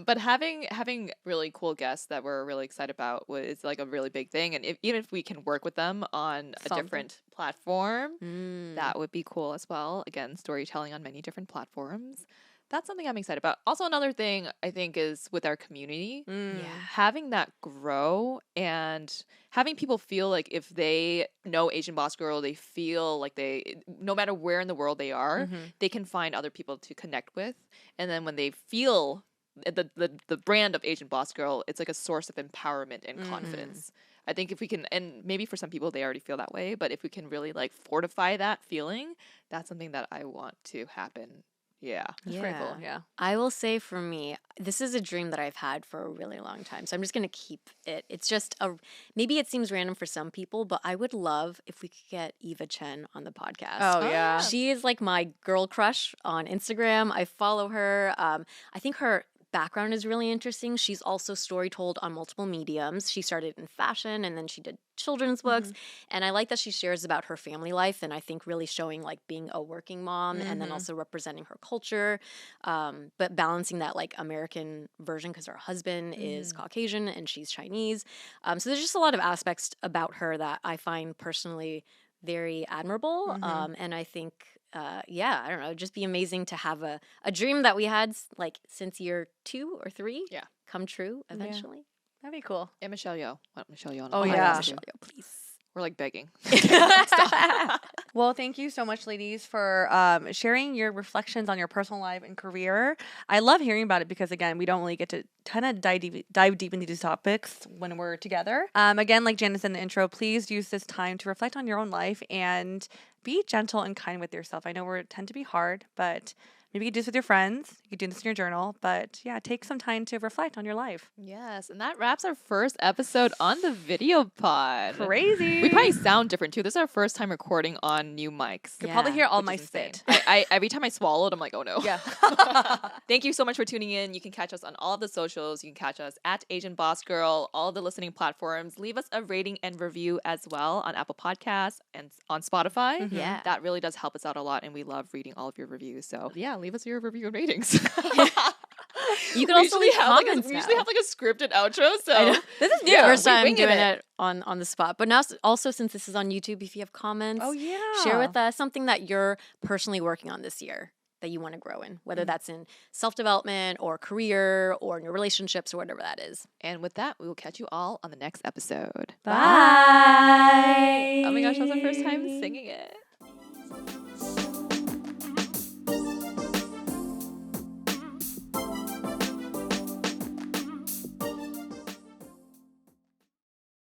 But having really cool guests that we're really excited about is like a really big thing. And even if we can work with them on a Something. different platform, Mm. that would be cool as well. Again, storytelling on many different platforms. That's something I'm excited about. Also, another thing I think is with our community, Mm. having that grow and having people feel like if they know Asian Boss Girl, they feel like no matter where in the world they are, Mhm. they can find other people to connect with. And then when they feel the brand of Asian Boss Girl, it's like a source of empowerment and confidence. I think if we can, and maybe for some people they already feel that way, but if we can really like fortify that feeling, that's something that I want to happen. Yeah. That's pretty cool. Yeah. I will say for me, this is a dream that I've had for a really long time. So I'm just going to keep it. It's just maybe it seems random for some people, but I would love if we could get Eva Chen on the podcast. Oh, yeah. She is like my girl crush on Instagram. I follow her. I think her background is really interesting. She's also story told on multiple mediums. She started in fashion and then she did children's books. And I like that she shares about her family life and I think really showing like being a working mom and then also representing her culture, but balancing that like American version because her husband is Caucasian and she's Chinese. So there's just a lot of aspects about her that I find personally very admirable. And I think I don't know, it'd just be amazing to have a dream that we had like since year 2 or 3 come true eventually. That'd be cool. And Michelle Yeoh. Want Michelle Yeoh on Oh, the yeah. podcast, Michelle too. Yeoh, please. We're like begging. Well, thank you so much, ladies, for sharing your reflections on your personal life and career. I love hearing about it because, again, we don't really get to kind of dive deep into these topics when we're together. Again, like Janice in the intro, please use this time to reflect on your own life and be gentle and kind with yourself. I know we tend to be hard, but maybe you could do this with your friends. You could do this in your journal. But yeah, take some time to reflect on your life. Yes, and that wraps our first episode on the video pod. Crazy. We probably sound different too. This is our first time recording on new mics. You'll probably hear all which my is insane. spit. I every time I swallowed, I'm like, oh no. Yeah. Thank you so much for tuning in. You can catch us on all of the socials. You can catch us at Asian Boss Girl, all of the listening platforms. Leave us a rating and review as well on Apple Podcasts and on Spotify. Yeah. That really does help us out a lot, and we love reading all of your reviews. So yeah, leave us your review and ratings. You can also leave comments we usually now. have like a scripted outro. So I know. This is new. Yeah, First we time winging doing it. it on the spot. But now, also since this is on YouTube, if you have comments, Oh, yeah. share with us something that you're personally working on this year. that you want to grow in, whether that's in self-development or career or in your relationships or whatever that is. And with that, we will catch you all on the next episode. Bye. Oh my gosh, that was the first time singing it.